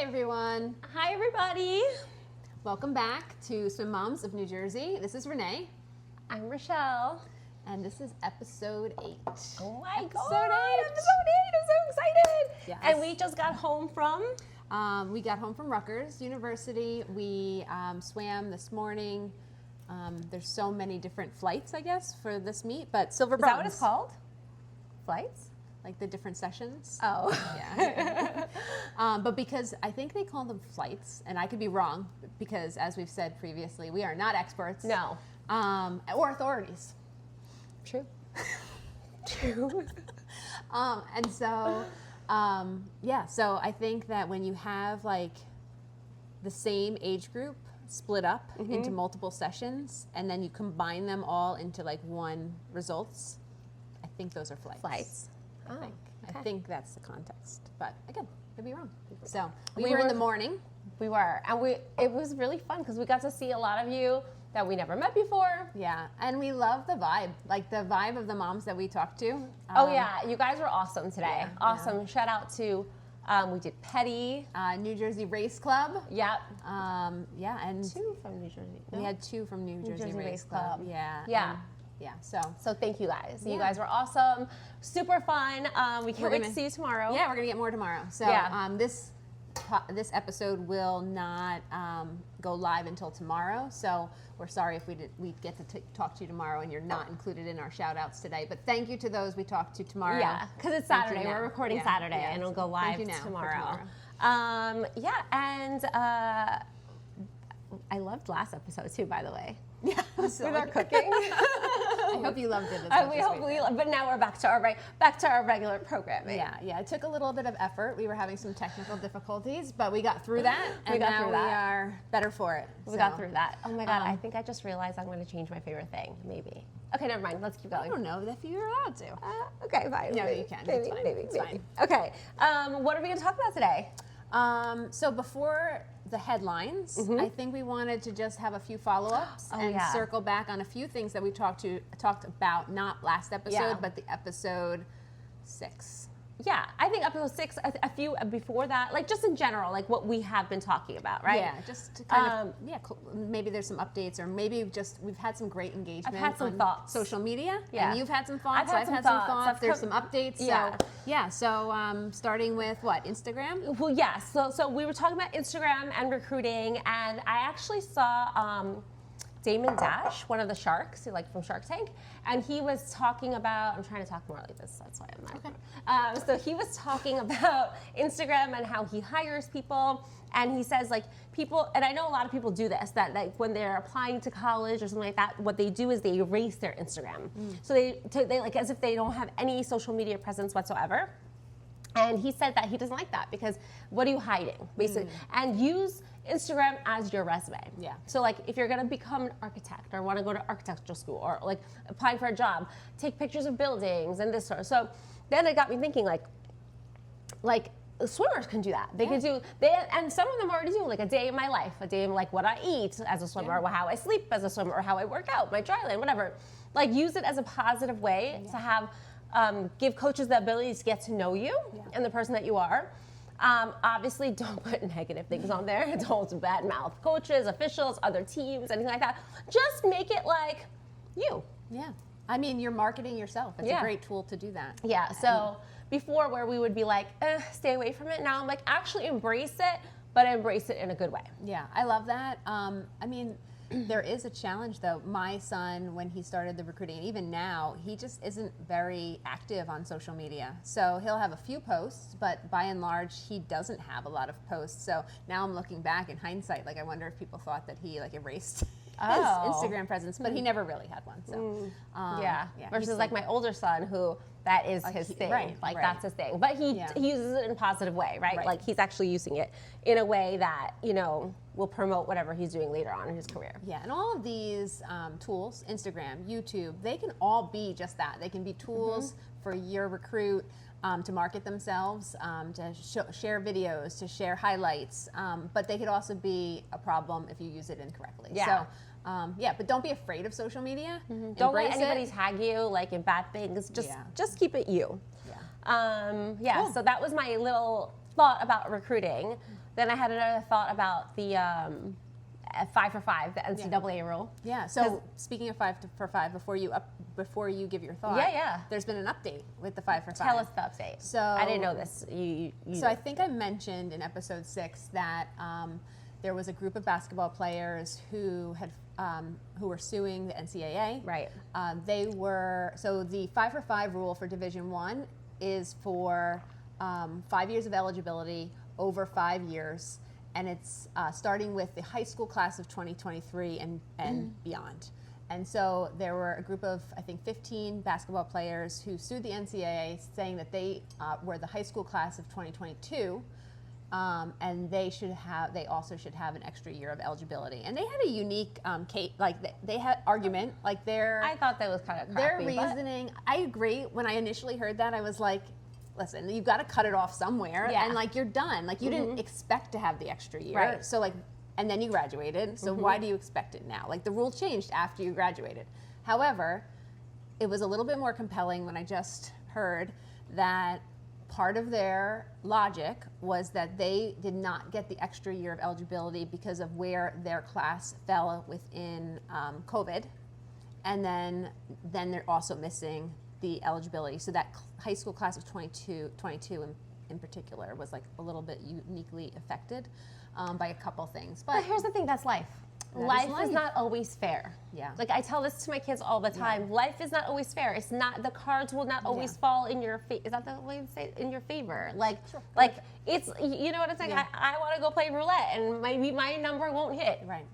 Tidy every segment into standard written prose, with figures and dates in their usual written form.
Hey everyone. Hi everybody. Welcome back to Swim Moms of New Jersey. This is Renee. I'm Rochelle. And this is episode 8. Oh my God. Episode 8. Episode 8. I'm so excited. Yes. And we just got home from? We got home from Rutgers University. We swam this morning. There's so many different flights, I guess, for this meet, but silver Is bronze. that what it's called? Flights? Like the different sessions. Oh. Yeah. But because I think they call them flights, and I could be wrong, because as we've said previously, we are not experts. No. Or authorities. True. True. And so, so I think that when you have like the same age group split up into multiple sessions, and then you combine them all into like one results, I think those are flights. Flights. I think that's the context, but again, could be wrong. So we were in the morning. We were, and it was really fun because we got to see a lot of you that we never met before. Yeah, and we love the vibe, like the vibe of the moms that we talked to. Oh yeah, you guys were awesome today. Yeah, awesome. Yeah. Shout out to, we did Petty. New Jersey Race Club. Yep. And 2 from New Jersey. No? We had 2 from New Jersey Race Club. Yeah. Yeah. Yeah, so thank you guys. Yeah. You guys were awesome, super fun. We can't wait to see you tomorrow. Yeah, we're gonna get more tomorrow. So this episode will not go live until tomorrow. So we're sorry if we get to talk to you tomorrow and you're not included in our shout outs today. But thank you to those we talk to tomorrow. Yeah, because it's Saturday. We're recording Saturday and it'll go live tomorrow. And I loved last episode too, by the way. Yeah, with our cooking. I hope you loved it as much as we did. But now we're back to our regular programming. Yeah. It took a little bit of effort. We were having some technical difficulties, but we got through that, and now we are better for it. We got through that. Oh my God! I think I just realized I'm going to change my favorite thing. Maybe. Okay, never mind. Let's keep going. I don't know if you're allowed to. Okay, fine. No, you can. Maybe. It's fine. Okay. What are we going to talk about today? So before the headlines, I think we wanted to just have a few follow-ups and circle back on a few things that we talked about, not last episode, but the episode 6. Yeah, I think episode 6, a few before that, like just in general, like what we have been talking about, right? Yeah, just to kind of, maybe there's some updates, or maybe we've had some great engagement. I've had some on thoughts. Social media, yeah. And you've had some thoughts, I've had some thoughts. There's some updates, yeah. So starting with what, Instagram? Well, yes, so we were talking about Instagram and recruiting, and I actually saw Damon Dash, one of the sharks, like from Shark Tank, and he was talking about, I'm trying to talk more like this, that's why I'm not. Okay. So he was talking about Instagram and how he hires people, and he says like people, and I know a lot of people do this, that like when they're applying to college or something like that, what they do is they erase their Instagram. So they like as if they don't have any social media presence whatsoever. And he said that he doesn't like that because what are you hiding, basically? And use Instagram as your resume. Yeah. So like if you're gonna become an architect or want to go to architectural school or like applying for a job, take pictures of buildings and this sort of. So then it got me thinking like swimmers can do that. They can do, and some of them already do, like a day in my life, a day in like what I eat as a swimmer, or how I sleep as a swimmer, or how I work out, my dry land, whatever. Like use it as a positive way to have, give coaches the ability to get to know you and the person that you are. Obviously, don't put negative things on there. Don't badmouth coaches, officials, other teams, anything like that. Just make it like you. Yeah. I mean, you're marketing yourself. It's a great tool to do that. Yeah. So before, where we would be like, stay away from it. Now I'm like, actually embrace it, but embrace it in a good way. Yeah, I love that. I mean, there is a challenge though. My son, when he started the recruiting, and even now, he just isn't very active on social media. So he'll have a few posts, but by and large, he doesn't have a lot of posts. So now I'm looking back in hindsight, like I wonder if people thought that he like erased his Instagram presence, but he never really had one. So versus like my older son, who that is his thing. That's his thing. But he uses it in a positive way, right? Like he's actually using it in a way that, you know, will promote whatever he's doing later on in his career. Yeah, and all of these tools, Instagram, YouTube, they can all be just that. They can be tools for your recruit to market themselves, to share videos, to share highlights, but they could also be a problem if you use it incorrectly. Yeah. So, but don't be afraid of social media. Don't let anybody tag you like in bad things. Just keep it you. Yeah. Cool. So that was my little thought about recruiting. Then I had another thought about the 5 for 5, the NCAA rule. Yeah. So speaking of 5 for 5, before you give your thought, yeah. there's been an update with the 5 for 5. Tell us the update. So I didn't know this. So I think I mentioned in episode 6 that there was a group of basketball players who were suing the NCAA. Right. So the 5 for 5 rule for Division I is for 5 years of eligibility over 5 years. And it's starting with the high school class of 2023 and beyond. And so there were a group of, I think, 15 basketball players who sued the NCAA saying that they were the high school class of 2022, and they also should have an extra year of eligibility. And they had a unique case, like they had argument, like I thought that was kind of their crappy. reasoning. I agree. When I initially heard that, I was like, listen, you've got to cut it off somewhere, and like you're done. Like you didn't expect to have the extra year, Right. so like, and then you graduated. So why do you expect it now? Like the rule changed after you graduated. However, it was a little bit more compelling when I just heard that part of their logic was that they did not get the extra year of eligibility because of where their class fell within COVID, and then they're also missing the eligibility. So that high school class of 22 in particular was like a little bit uniquely affected by a couple things. But here's the thing, that's life. Life is not always fair. Yeah. Like I tell this to my kids all the time. Yeah. Life is not always fair. It's not, the cards will not always fall in your favor. Is that the way to say it? In your favor? Like, sure. Like it's, you know what I'm saying? Yeah. I want to go play roulette and maybe my number won't hit. Right.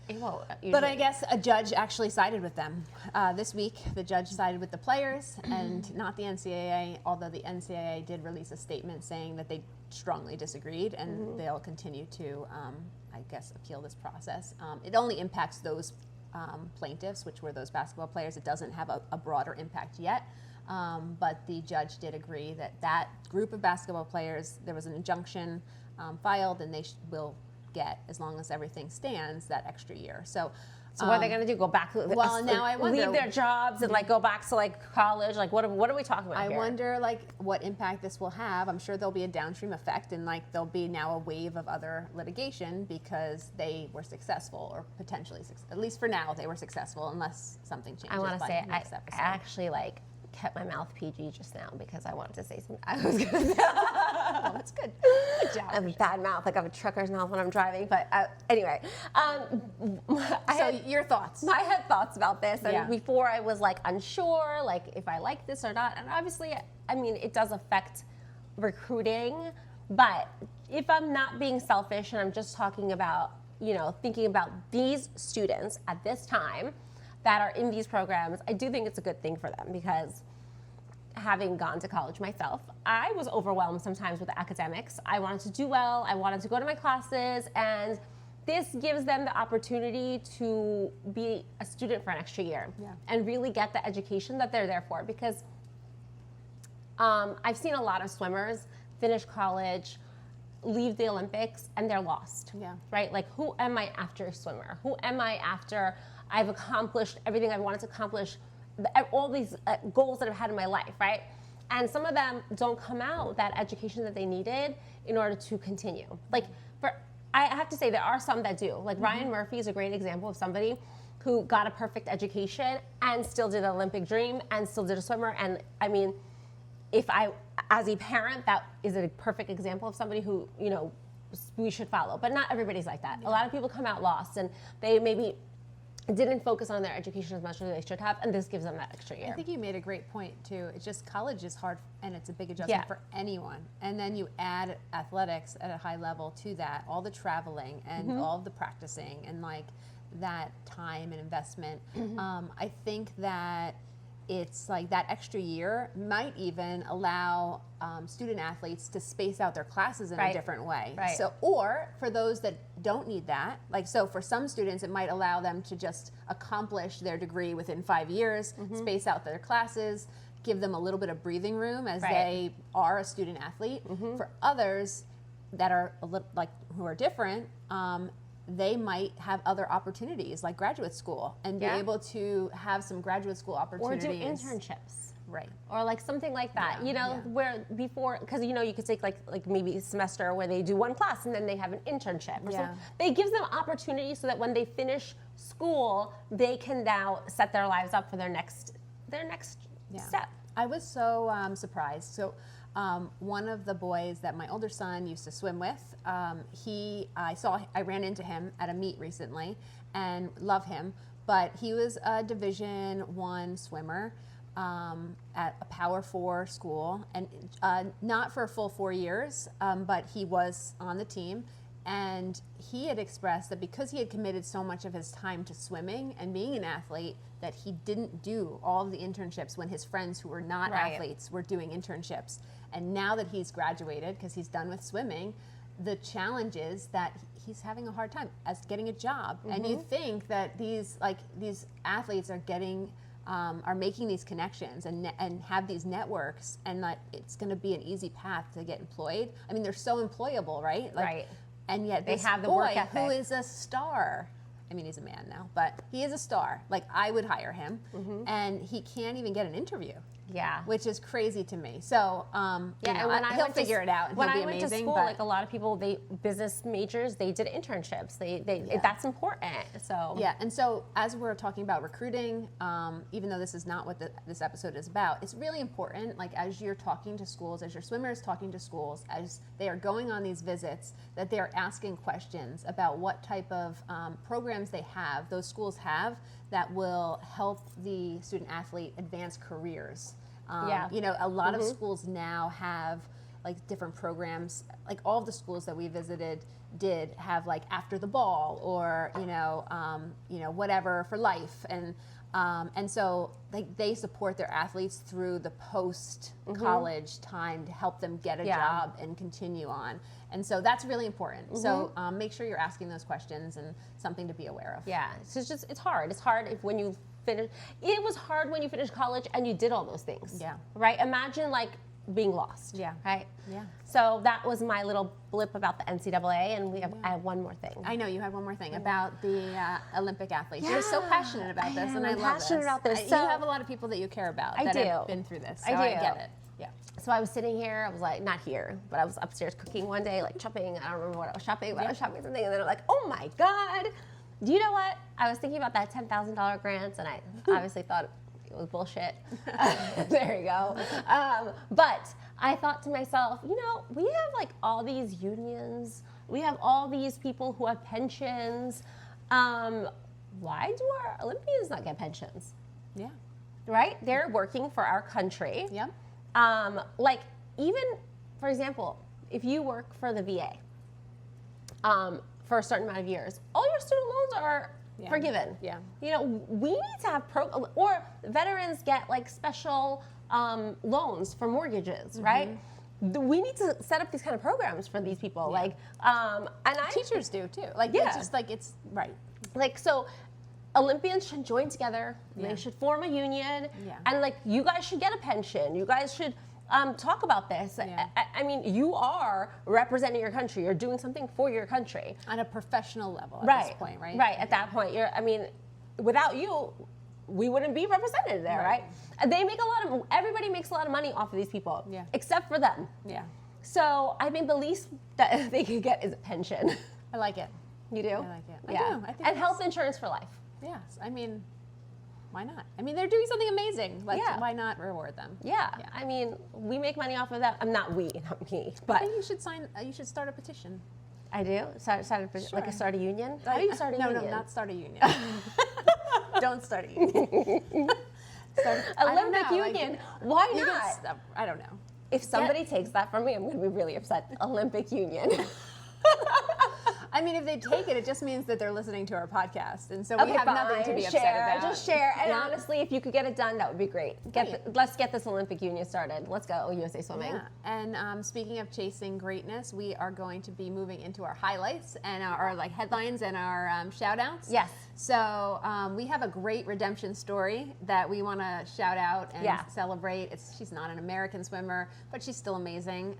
It won't. But I guess a judge actually sided with them. This week, the judge sided with the players and not the NCAA, although the NCAA did release a statement saying that they strongly disagreed and they'll continue to, I guess, appeal this process. It only impacts those plaintiffs, which were those basketball players. It doesn't have a broader impact yet. But the judge did agree that that group of basketball players, there was an injunction filed, and they will get, as long as everything stands, that extra year. So what are they going to do? Go back to now I wonder, leave their jobs and like go back to like college? Like what are we talking about I here? wonder like what impact this will have. I'm sure there'll be a downstream effect, and like there'll be now a wave of other litigation because they were successful, or potentially at least for now they were successful, unless something changes. I want to say next I episode. actually like kept my mouth PG just now because I wanted to say something. I was going to say, well, that's good. Good job. I have a bad mouth, like I have a trucker's mouth when I'm driving. But anyway, your thoughts? I had thoughts about this, and Yeah. before I was like unsure, like if I like this or not. And obviously, I mean, it does affect recruiting. But if I'm not being selfish and I'm just talking about, thinking about these students at this time that are in these programs, I do think it's a good thing for them, because having gone to college myself, I was overwhelmed sometimes with the academics. I wanted to do well, I wanted to go to my classes, and this gives them the opportunity to be a student for an extra year and really get the education that they're there for. Because I've seen a lot of swimmers finish college, leave the Olympics, and they're lost, right? Like, who am I after a swimmer? Who am I after I've accomplished everything I wanted to accomplish, all these goals that I've had in my life, right? And some of them don't come out with that education that they needed in order to continue. Like, I have to say, there are some that do. Like Ryan Murphy is a great example of somebody who got a perfect education and still did an Olympic dream and still did a swimmer. And I mean, as a parent, that is a perfect example of somebody who, we should follow. But not everybody's like that. A lot of people come out lost, and they maybe didn't focus on their education as much as they should have, and this gives them that extra year. I think you made a great point too. It's just college is hard, and it's a big adjustment for anyone. And then you add athletics at a high level to that, all the traveling and all of the practicing, and like that time and investment. I think that it's like that extra year might even allow student athletes to space out their classes in a different way. Right. So, or for those that don't need that, like, so for some students, it might allow them to just accomplish their degree within 5 years, space out their classes, give them a little bit of breathing room as they are a student athlete. For others that are a little, like, who are different, they might have other opportunities like graduate school and be able to have some graduate school opportunities. Or do internships. Right. Or like something like that, Yeah, you know, yeah. where before, because you know, you could take like maybe a semester where they do one class and then they have an internship or Yeah. something. They gives them opportunity so that when they finish school, they can now set their lives up for their next step. I was so surprised. So one of the boys that my older son used to swim with, I ran into him at a meet recently and love him, but he was a Division I swimmer at a Power 4 school, and not for a full 4 years, but he was on the team. And he had expressed that because he had committed so much of his time to swimming and being an athlete, that he didn't do all of the internships when his friends who were not athletes were doing internships. And now that he's graduated, because he's done with swimming, the challenge is that he's having a hard time as getting a job. And you think that these athletes are making these connections and have these networks, and that it's going to be an easy path to get employed. I mean, they're so employable, right? Right. And yet They this have the boy work ethic. who is a star, I mean, he's a man now, but he is a star. Like, I would hire him, and he can't even get an interview. Yeah. Which is crazy to me. So, And when I he'll went to figure it out. And when he'll be I went amazing, to school, but like a lot of people, business majors, they did internships. That's important. So yeah, and so as we're talking about recruiting, even though this is not what this episode is about, it's really important, like as you're talking to schools, as your swimmer is talking to schools, as they are going on these visits, that they're asking questions about what type of programs those schools have that will help the student athlete advance careers. You know, a lot of schools now have like different programs. Like all of the schools that we visited did have like after the ball or whatever for life, and so they support their athletes through the post college time to help them get a job and continue on. And so that's really important. So make sure you're asking those questions, and something to be aware of. Yeah, so it's hard. It's hard when you finish. It was hard when you finished college and you did all those things. Yeah. Right? Imagine like being lost. Yeah. Right? Yeah. So that was my little blip about the NCAA, and I have one more thing. I know you had one more thing about the Olympic athletes. You're so passionate about this, and I I'm love passionate this. about this. You So have a lot of people that you care about I that do. have been through this. So I I do. get it. Yeah. So I was sitting here, I was like, not here, but I was upstairs cooking one day, like chopping. I don't remember what I was chopping, but I was chopping something, and then I'm like, oh my God. Do you know what? I was thinking about that $10,000 grant, and I obviously thought it was bullshit. There you go. But I thought to myself, you know, we have like all these unions. We have all these people who have pensions. Why do our Olympians not get pensions? Yeah. Right? They're working for our country. Yeah. Like even, for example, if you work for the VA for a certain amount of years, all your student loans are forgiven. Yeah. You know, we need to have or veterans get like special loans for mortgages, right? We need to set up these kind of programs for these people. Yeah. Like, and Teachers do too. Like Yeah. it's just like it's right. like so. Olympians should join together. Yeah. They should form a union, Yeah. and like you guys should get a pension. You guys should talk about this. Yeah. I mean, you are representing your country. You're doing something for your country. On a professional level at this point, right? Right. At that point, without you, we wouldn't be represented there, right? And they make everybody makes a lot of money off of these people, Yeah. except for them. Yeah. So I mean, the least that they could get is a pension. I like it. You do? I like it. I Yeah. do. I think And that's- health insurance for life. Yes. I mean, why not? I mean, they're doing something amazing. Like, Yeah. why not reward them? Yeah. I mean, we make money off of that. Not me, I but think you should you should start a petition. I do. Like start a union. How do you start a union? No, not start a union. Don't start a union. Olympic union. Why not? I don't know. If somebody takes that from me, I'm going to be really upset. Olympic union. I mean, if they take it, it just means that they're listening to our podcast, and so we have nothing to be upset about. Just share. And Yeah. honestly, if you could get it done, that would be great. Let's get this Olympic union started. Let's go, USA Swimming. Yeah. And speaking of chasing greatness, we are going to be moving into our highlights and our like headlines and our shout outs. Yes. So we have a great redemption story that we want to shout out and celebrate. She's not an American swimmer, but she's still amazing.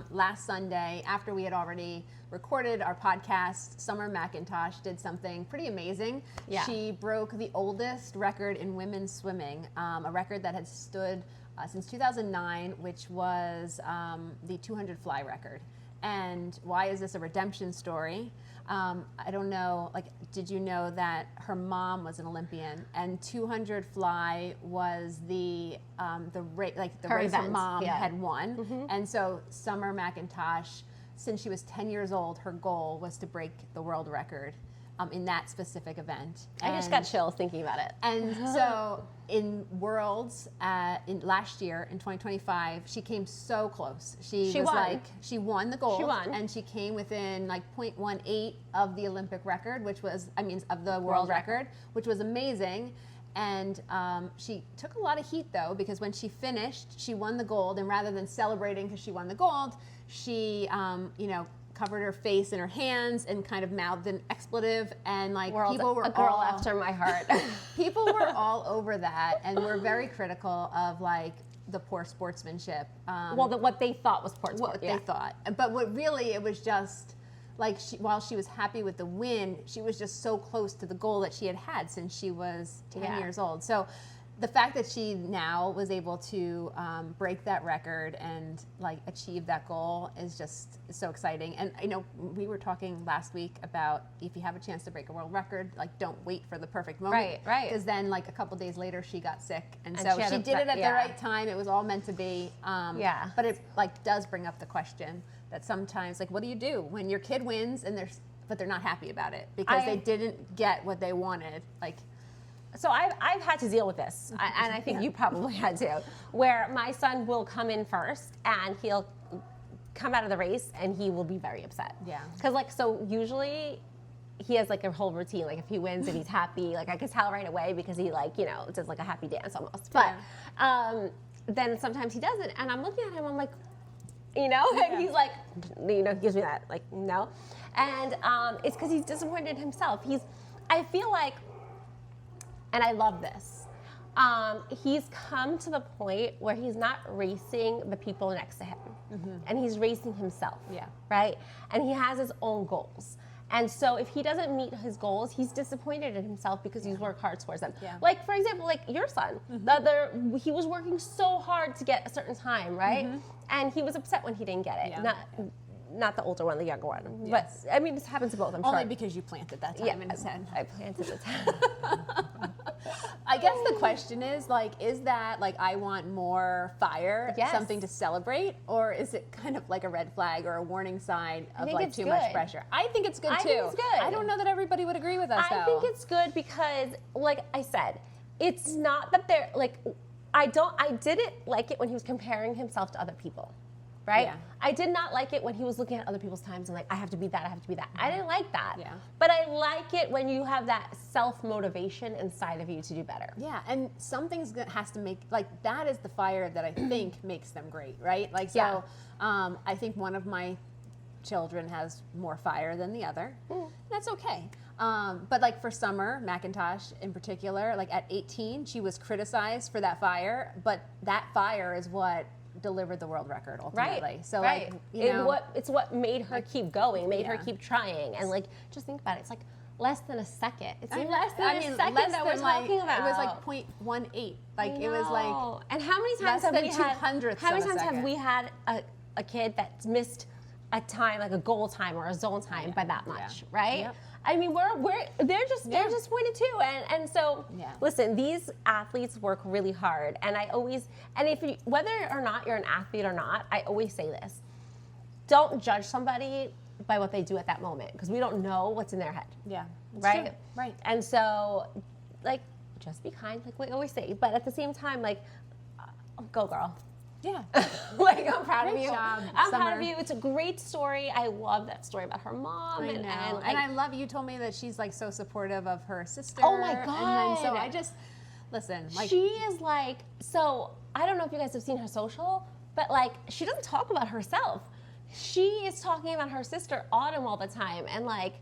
Last Sunday, after we had already recorded our podcast, Summer McIntosh did something pretty amazing. Yeah. She broke the oldest record in women's swimming, a record that had stood since 2009, which was the 200 fly record. And why is this a redemption story? I don't know. Like, did you know that her mom was an Olympian, and 200 fly was the race her event, mom yeah. had won, and so Summer McIntosh, since she was 10 years old, her goal was to break the world record in that specific event. I just got chills thinking about it. And so in Worlds in last year in 2025, she came so close. She was won. like, she won the gold. She won. And she came within like 0.18 of the Olympic record, which was, of the world record, which was amazing. And she took a lot of heat though, because when she finished, she won the gold, and rather than celebrating because she won the gold, she, covered her face in her hands and kind of mouthed an expletive, and like people were a girl after my heart. People were all over that, and were very critical of like the poor sportsmanship. What they thought was poor What they thought, but what really it was just like while she was happy with the win, she was just so close to the goal that she had had since she was 10 years old. So the fact that she now was able to break that record and like achieve that goal is just so exciting. And we were talking last week about if you have a chance to break a world record, like don't wait for the perfect moment. Right. Because then like a couple days later she got sick, and so she she did it at the right time. It was all meant to be. But it like does bring up the question that sometimes like what do you do when your kid wins but they're not happy about it because they didn't get what they wanted, like. So I've had to deal with this, and I think you probably had to, where my son will come in first, and he'll come out of the race, and he will be very upset. Yeah. Because usually he has like a whole routine. Like if he wins and he's happy, like I can tell right away because he does like a happy dance almost. But then sometimes he doesn't, and I'm looking at him, I'm like, and he's like, gives me that like no, and it's because he's disappointed in himself. I feel like. And I love this. He's come to the point where he's not racing the people next to him, and he's racing himself. Yeah. Right. And he has his own goals. And so if he doesn't meet his goals, he's disappointed in himself because he's worked hard towards them. Yeah. Like for example, like your son, he was working so hard to get a certain time, right? And he was upset when he didn't get it. Yeah. Not the older one, the younger one. Yes. But I mean, this happens to both. I'm sure. Only because you planted that time in his head. I planted the time. I guess the question is is that like I want more fire, something to celebrate, or is it kind of like a red flag or a warning sign of like too much pressure? I think it's good too. I think it's good. I don't know that everybody would agree with us. I think it's good because, like I said, it's not that they're like I didn't like it when he was comparing himself to other people. Right? Yeah. I did not like it when he was looking at other people's times and like, I have to be that, I have to be that. I didn't like that. Yeah. But I like it when you have that self-motivation inside of you to do better. Yeah, and something's has to make, like, that is the fire that I think makes them great, right? Like, so I think one of my children has more fire than the other. That's okay. But like for Summer McIntosh in particular, like at 18, she was criticized for that fire, but that fire is what delivered the world record ultimately. Right. So right. like, it's what made her keep going, made her keep trying. And like, just think about it. It's like less than a second. It's less than a second that we're talking about. It was like 0.18. Like it was like. And how many times have we had a kid that's missed a time, like a goal time or a zone time by that much, right? Yep. I mean, they're just winning too, and so listen, these athletes work really hard, and if whether or not you're an athlete or not, I always say this: don't judge somebody by what they do at that moment because we don't know what's in their head. Yeah, right, right. And so, like, just be kind, like we always say, but at the same time, like, go girl. Yeah. Like, I'm proud of you. I'm proud of you. It's a great story. I love that story about her mom. I know. And I love, you told me that she's like so supportive of her sister. Oh my God. And then, so I just, listen. Like, she is like, so I don't know if you guys have seen her social, but like, she doesn't talk about herself. She is talking about her sister Autumn all the time. And like,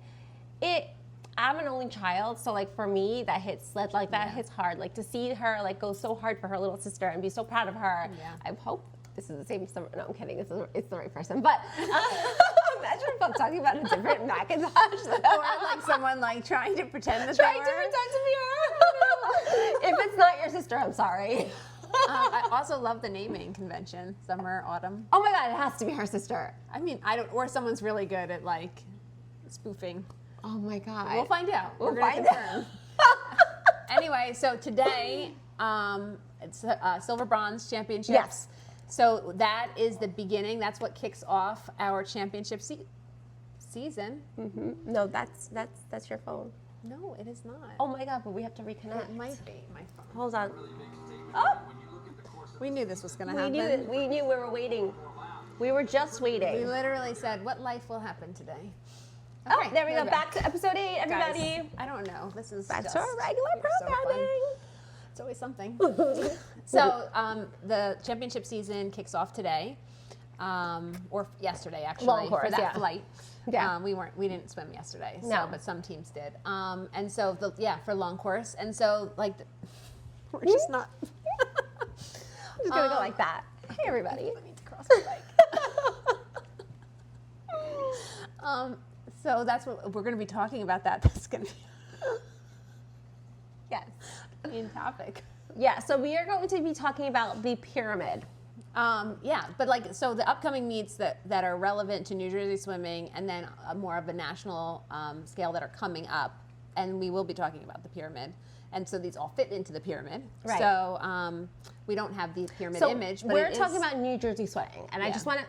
I'm an only child, so like for me, that hits hard. Like to see her like go so hard for her little sister and be so proud of her. Yeah. I hope this is the same. No, I'm kidding. It's the right person. But imagine if I'm talking about a different Macintosh, or like someone like trying to pretend that to be her. If it's not your sister, I'm sorry. I also love the naming convention, summer, autumn. Oh my God, it has to be her sister. I mean, I don't, or someone's really good at like spoofing. Oh my God. We'll find out. We'll We're gonna find confirm. Anyway, so today, it's silver bronze championships. Yes. So that is the beginning. That's what kicks off our championship season. No, that's your phone. No, it is not. Oh my God, but we have to reconnect. It might be my phone. Hold on. Oh, We knew this was going to we happen. knew it. We knew we were waiting. We were just We waiting. literally said, "What life will happen today?" Oh, Okay, there we we're go. Back to episode 8, everybody. Guys, I don't know. This is Back just, to our regular we're so fun. programming. It's always something. So the championship season kicks off today, or yesterday actually, Long course, for that yeah. flight. Yeah. We didn't swim yesterday, so, No. but some teams did. And so for long course, and so like we're just not. Just gonna go like that. Hey, everybody. I need to cross my bike. So that's what we're going to be talking about. That's going to be Yes. in topic. Yeah. So we are going to be talking about the pyramid. Yeah, but like, so the upcoming meets that are relevant to New Jersey swimming, and then more of a national scale that are coming up, and we will be talking about the pyramid. And so these all fit into the pyramid. Right. So we don't have the pyramid So image, but we're it talking is, about New Jersey swimming, and I Yeah. just want to.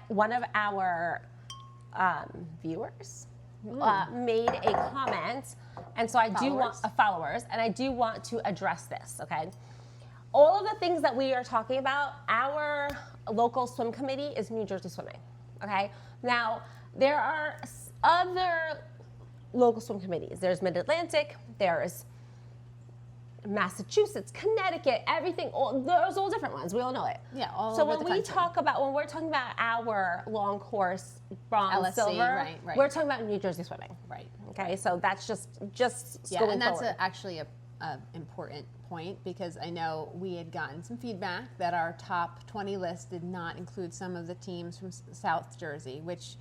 One of our viewers made a comment, and so I do want followers, and I do want to address this. Okay, all of the things that we are talking about, our local swim committee is New Jersey Swimming. Okay, now there are other local swim committees. There's Mid-Atlantic. There's Massachusetts, Connecticut, everything. There's all different ones. We all know it. Yeah, all so over when the we country. when we're talking about our long course bronze, LSC, silver, right. we're talking about New Jersey swimming. right. Okay, so that's just Yeah, going and that's forward. actually a important point, because I know we had gotten some feedback that our top 20 list did not include some of the teams from South Jersey, which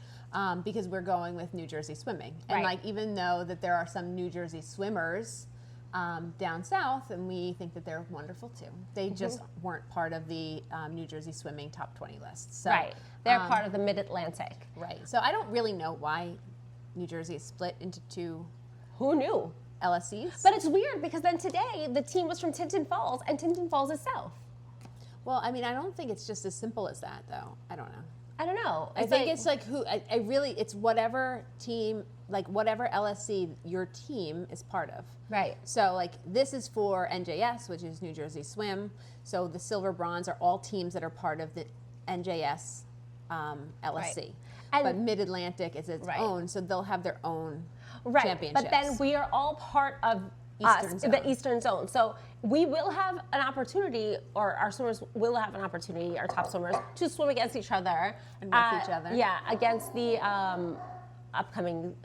because we're going with New Jersey swimming, and Right. like even though that there are some New Jersey swimmers down south, and we think that they're wonderful too, they just weren't part of the New Jersey swimming top 20 list. So, right. They're part of the Mid-Atlantic. right. So I don't really know why New Jersey is split into two Who knew? LSCs. But it's weird because then today the team was from Tinton Falls, and Tinton Falls is south. Well, I mean, I don't think it's just as simple as that, though. I don't know. I don't know. I think it's like I really, it's whatever team, like whatever LSC your team is part of. right. So like this is for NJS, which is New Jersey Swim. So the silver bronze are all teams that are part of the NJS LSC. And- but Mid-Atlantic is its Right. own, so they'll have their own Right, championships. but then we are all part of Eastern zone. the Eastern Zone. So we will have an opportunity, or our swimmers will have an opportunity, our top swimmers, to swim against each other. And with each other. Yeah, against the upcoming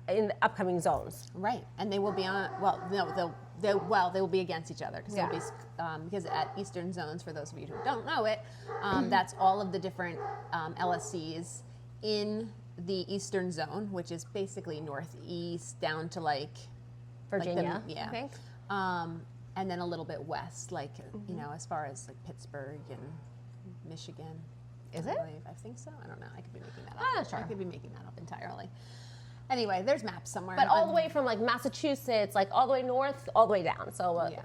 in the upcoming zones. Right, and they will be on. Well, no, they will be against each other because Yeah. they'll be because at Eastern Zones, for those of you who don't know it, that's all of the different LSCs in the Eastern Zone, which is basically northeast down to like Virginia, yeah, I think. and then a little bit west, like you know, as far as like Pittsburgh and Michigan. Is I it? believe. I think so. I don't know. I could be making that up. I'm not sure. I could be making that up entirely. Anyway, there's maps somewhere. But all the way from like Massachusetts, like all the way north, all the way down. So Yeah.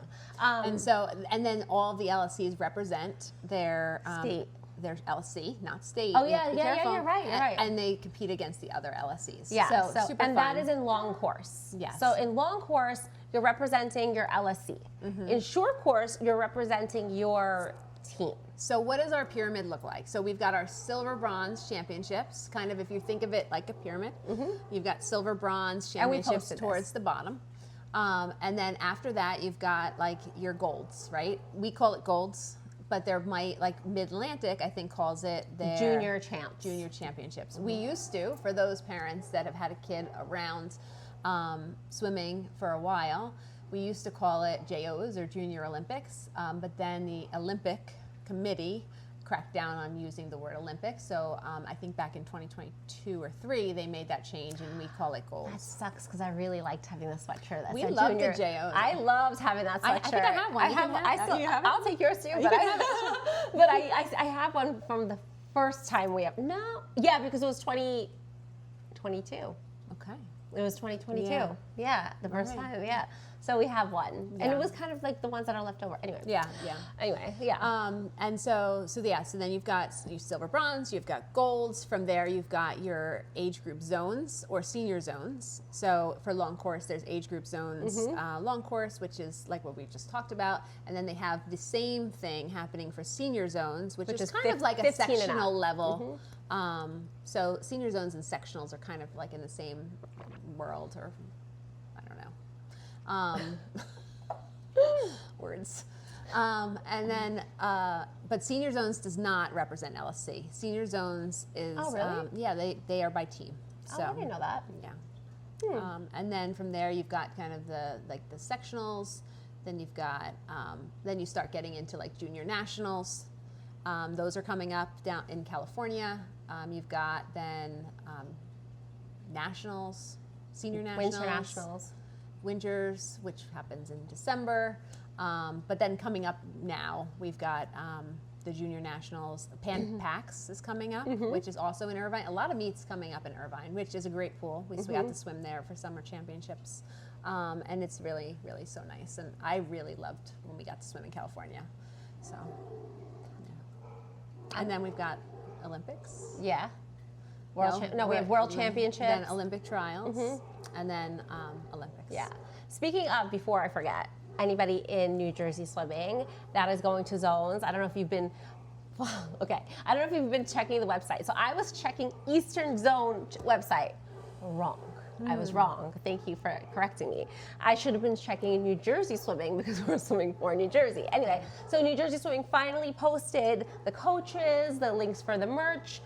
And then all the LSCs represent their State. Their LC, not state. Oh, You have yeah, to be yeah, careful. you're right, you're right. And they compete against the other LSCs. Yeah, So super and fun. that is in long course. Yes. So in long course, you're representing your LSC. In short course, you're representing your team. So what does our pyramid look like? So we've got our silver bronze championships, kind of if you think of it like a pyramid. You've got silver bronze And we championships posted this. towards the bottom. And then after that, you've got like your golds, right? We call it golds, but there might, like Mid-Atlantic, I think calls it their Junior champs. Junior championships. We used to, for those parents that have had a kid around swimming for a while, we used to call it JOs or Junior Olympics. But then the Olympic Committee cracked down on using the word Olympics. So I think back in 2022 or 3, they made that change, and we call it gold. That sucks because I really liked having the sweatshirt. That We said loved junior. the JOs. I loved having that sweatshirt. I think I have one. I You have. can have I that. still. You have it? I'll take yours too. But I have one from the first time we have. No. Yeah, because it was 2022. Okay. It was 2022. Yeah. Yeah, the first right. time. Yeah. So we have one, and Yeah. it was kind of like the ones that are left over. Anyway. Yeah. Anyway, yeah. And so then you've got your silver, bronze, you've got golds. From there, you've got your age group zones or senior zones. So for long course, there's age group zones, long course, which is like what we just talked about. And then they have the same thing happening for senior zones, which is kind of like a 15 and sectional up. level. So senior zones and sectionals are kind of like in the same world, or I don't know. Words. And then, but senior zones does not represent LSC. Senior zones is, Oh, really? yeah, they are by team. So, I didn't know that. Yeah. And then from there, you've got kind of the sectionals. Then you've got, then you start getting into like junior nationals. Those are coming up down in California. You've got then nationals, senior nationals. Winter nationals. Winters, which happens in December. But then coming up now, we've got the junior nationals. Pan PAX is coming up, which is also in Irvine. A lot of meets coming up in Irvine, which is a great pool. We got to swim there for summer championships. And it's really, really so nice. And I really loved when we got to swim in California. So, yeah. And then we've got Olympics. Yeah. We have world championships. Then Olympic trials. And then Olympics. Yeah. Speaking of, before I forget, anybody in New Jersey swimming that is going to zones, I don't know if you've been, okay, I don't know if you've been checking the website. So I was checking Eastern Zone website. Wrong. I was wrong. Thank you for correcting me. I should have been checking New Jersey swimming because we're swimming for New Jersey. Anyway, so New Jersey swimming finally posted the coaches, the links for the merch.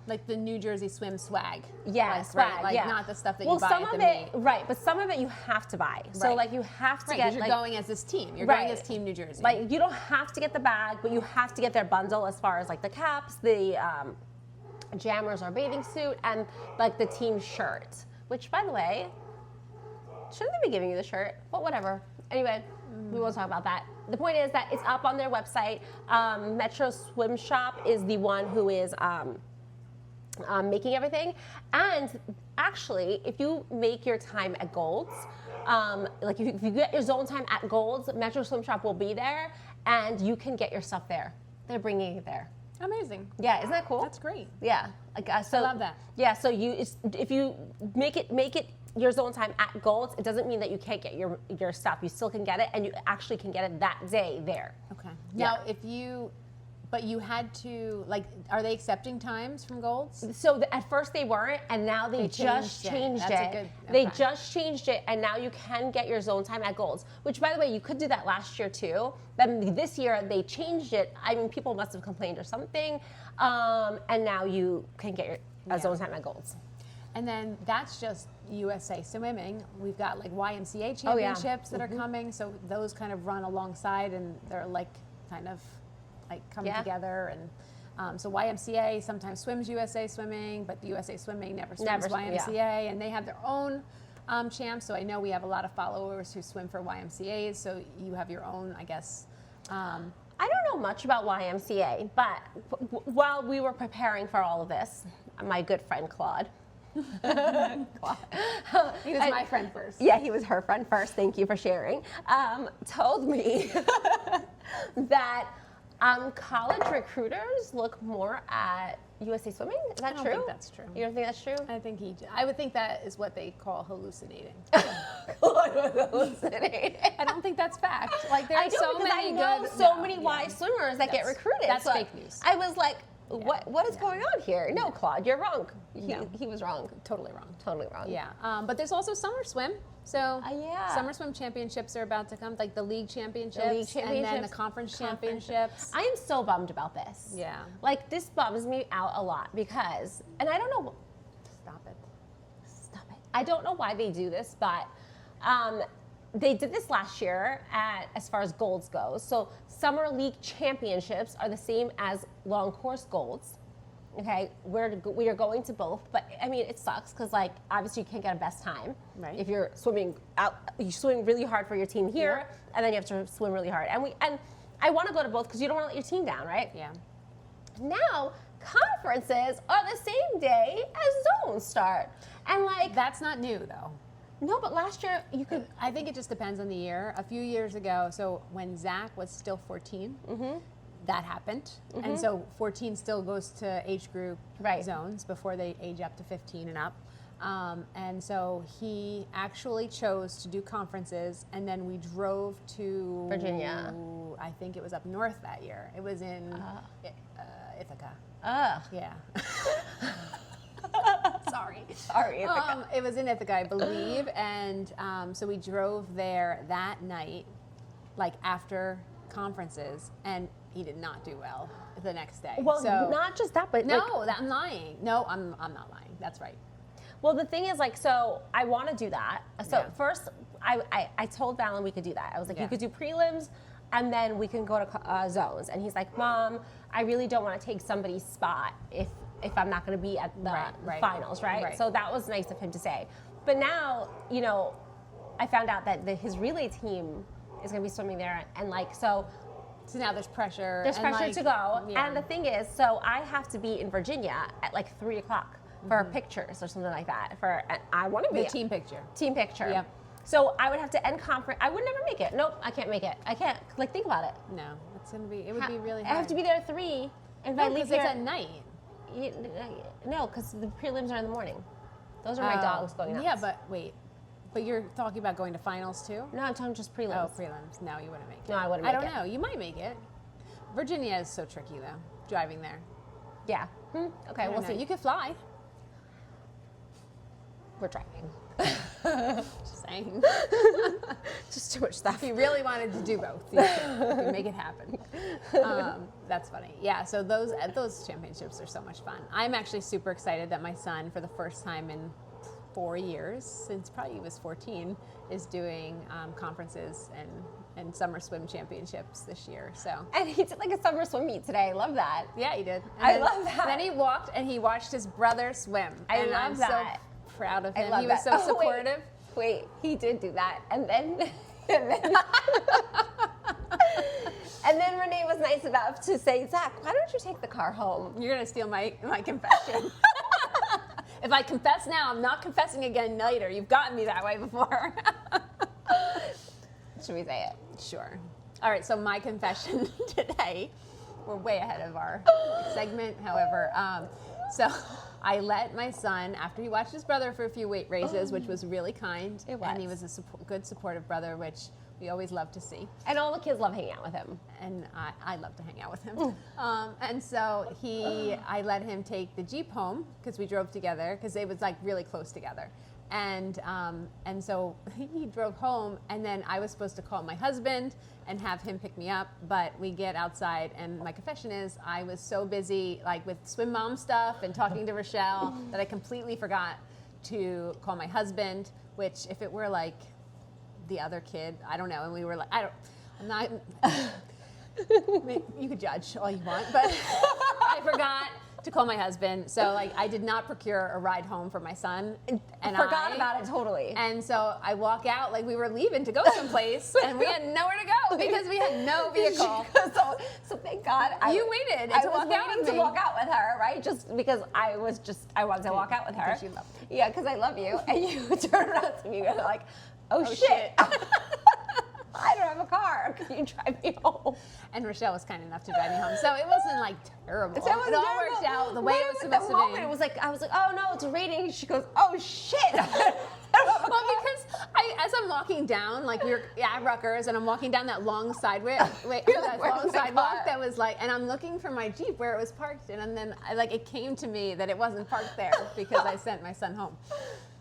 Like the New Jersey swim swag. Yeah, like, swag. Right? Like yeah. not the stuff that you buy at the meet. Right, but some of it you have to buy. So Right. like you have to Right, get. because you're like, going as this team. You're Right. going as Team New Jersey. Like you don't have to get the bag, but you have to get their bundle as far as like the caps, the jammers or bathing suit, and like the team shirt. Which, by the way, shouldn't they be giving you the shirt? But whatever. Anyway, we won't talk about that. The point is that it's up on their website. Metro Swim Shop is the one who is making everything. And actually, if you make your time at Gold's, like if you get your zone time at Gold's, Metro Swim Shop will be there, and you can get your stuff there. They're bringing it there. Amazing. Yeah, isn't that cool? That's great. Yeah, like so. I love that. Yeah, so if you make it your zone time at Gold's, it doesn't mean that you can't get your stuff. You still can get it, and you actually can get it that day there. Okay. Yeah. Now, but you had to, like, are they accepting times from Golds? So at first they weren't, and now they just changed That's it. a good- They okay. just changed it, and now you can get your zone time at Gold's. Which, by the way, you could do that last year too. Then this year they changed it. I mean, people must have complained or something, and now you can get your zone time at Gold's. And then that's just USA Swimming. We've got like YMCA Oh, yeah. championships that are coming. So those kind of run alongside, and they're like kind of like come together. And so YMCA sometimes swims USA Swimming, but the USA Swimming never swims YMCA, and they have their own champs. So I know we have a lot of followers who swim for YMCA's. So you have your own, I guess. I don't know much about YMCA, but while we were preparing for all of this, my good friend Claude. He was my friend first. Yeah, he was her friend first. Thank you for sharing. Told me that college recruiters look more at USA Swimming. Is that I don't true? think that's true. You don't think that's true? I would think that is what they call hallucinating. Claude was hallucinating. I don't think that's fact. Like there I are do, so because many I know good, so many Y swimmers that get That's- recruited. that's So fake news. I was like, what is going on here? No, Claude, you're wrong. He was wrong. Totally wrong. Totally wrong. Yeah, but there's also summer swim. So yeah. summer swim championships are about to come, like the league championships, and then the championships, conference championships. I am so bummed about this. Yeah. Like, this bums me out a lot because, and I don't know. Stop it. Stop it. I don't know why they do this, but they did this last year as far as golds goes. So summer league championships are the same as long course golds. Okay, we are going to both, but I mean it sucks because like obviously you can't get a best time if you're swimming out. You swim really hard for your team here, and then you have to swim really hard. And I want to go to both because you don't want to let your team down, right? Yeah. Now conferences are the same day as zones start, and like That's not new though. no, but last year you could. I think it just depends on the year. A few years ago, so when Zach was still 14, that happened. And so 14 still goes to age group zones before they age up to 15 and up. And so he actually chose to do conferences, and then we drove to Virginia. I think it was up north that year. It was in Ithaca. Yeah. Sorry. Ithaca. It was in Ithaca, I believe, and so we drove there that night, like after conferences, and he did not do well the next day. Well, so, not just that, but no, I'm lying. No, I'm not lying. That's right. well, the thing is, like, so I want to do that. So first, I told Valen we could do that. I was like, you could do prelims, and then we can go to zones. And he's like, Mom, I really don't want to take somebody's spot if I'm not going to be at the finals, right? So that was nice of him to say. But now, you know, I found out that his relay team is going to be swimming there, and like so. So now there's pressure. There's and pressure like, to go. Yeah. And the thing is, so I have to be in Virginia at like 3 o'clock for pictures or something like that. I want to be the team picture. Team picture. Yep. So I would have to end conference. I would never make it. Nope, I can't make it. I can't. Like, think about it. No, it's gonna be. It would be really hard. I have to be there at 3. And if I leave because here it's at night. No, because the prelims are in the morning. Those are my dogs going nuts. Yeah, but wait. But you're talking about going to finals too? No, I'm talking just prelims. Oh, prelims. No, you wouldn't make it. No, I wouldn't make it. I don't know. You might make it. Virginia is so tricky though, driving there. Yeah. Okay, we'll see. You could fly. We're driving. Just saying. Just too much stuff. If you really wanted to do both, you could make it happen. That's funny. Yeah, so those championships are so much fun. I'm actually super excited that my son, for the first time in 4 years, since probably he was 14, is doing conferences and summer swim championships this year. So. And he did like a summer swim meet today. I love that. Yeah, he did. I love that. Then he walked and he watched his brother swim. I love that. I'm so proud of him. I love He was that. so supportive. Wait, he did do that. And then and then Renee was nice enough to say, Zach, why don't you take the car home? You're gonna steal my confession. If I confess now, I'm not confessing again later. You've gotten me that way before. Should we say it? Sure. All right, so my confession today, we're way ahead of our segment, however. So I let my son, after he watched his brother for a few weight races, which was really kind. It was. And he was a good, supportive brother, which we always love to see. And all the kids love hanging out with him. And I love to hang out with him. And so I let him take the Jeep home because we drove together because it was like really close together. And so he drove home, and then I was supposed to call my husband and have him pick me up, but we get outside, and my confession is I was so busy like with swim mom stuff and talking to Rochelle that I completely forgot to call my husband, which if it were like the other kid, I don't know, and we were like, I'm not, you could judge all you want, but I forgot to call my husband. So like I did not procure a ride home for my son. And Forgot about it totally. And so I walk out like we were leaving to go someplace and we had nowhere to go because we had no vehicle. So thank God. You waited I to was walk out waiting with to me. walk out with her, right? Just because I wanted to walk out with her. Because you love me. Yeah, because I love you. And you turned around to me and you're like, oh shit. I don't have a car. Can you drive me home? And Rochelle was kind enough to drive me home. So it wasn't like terrible. So it was all terrible. worked out the way it was supposed to be. It was like, I was like, oh no, it's raining. She goes, oh shit. Well, because as I'm walking down, like we're at Rutgers, and I'm walking down that long sidewalk that was like, and I'm looking for my Jeep where it was parked, and then it came to me that it wasn't parked there because I sent my son home.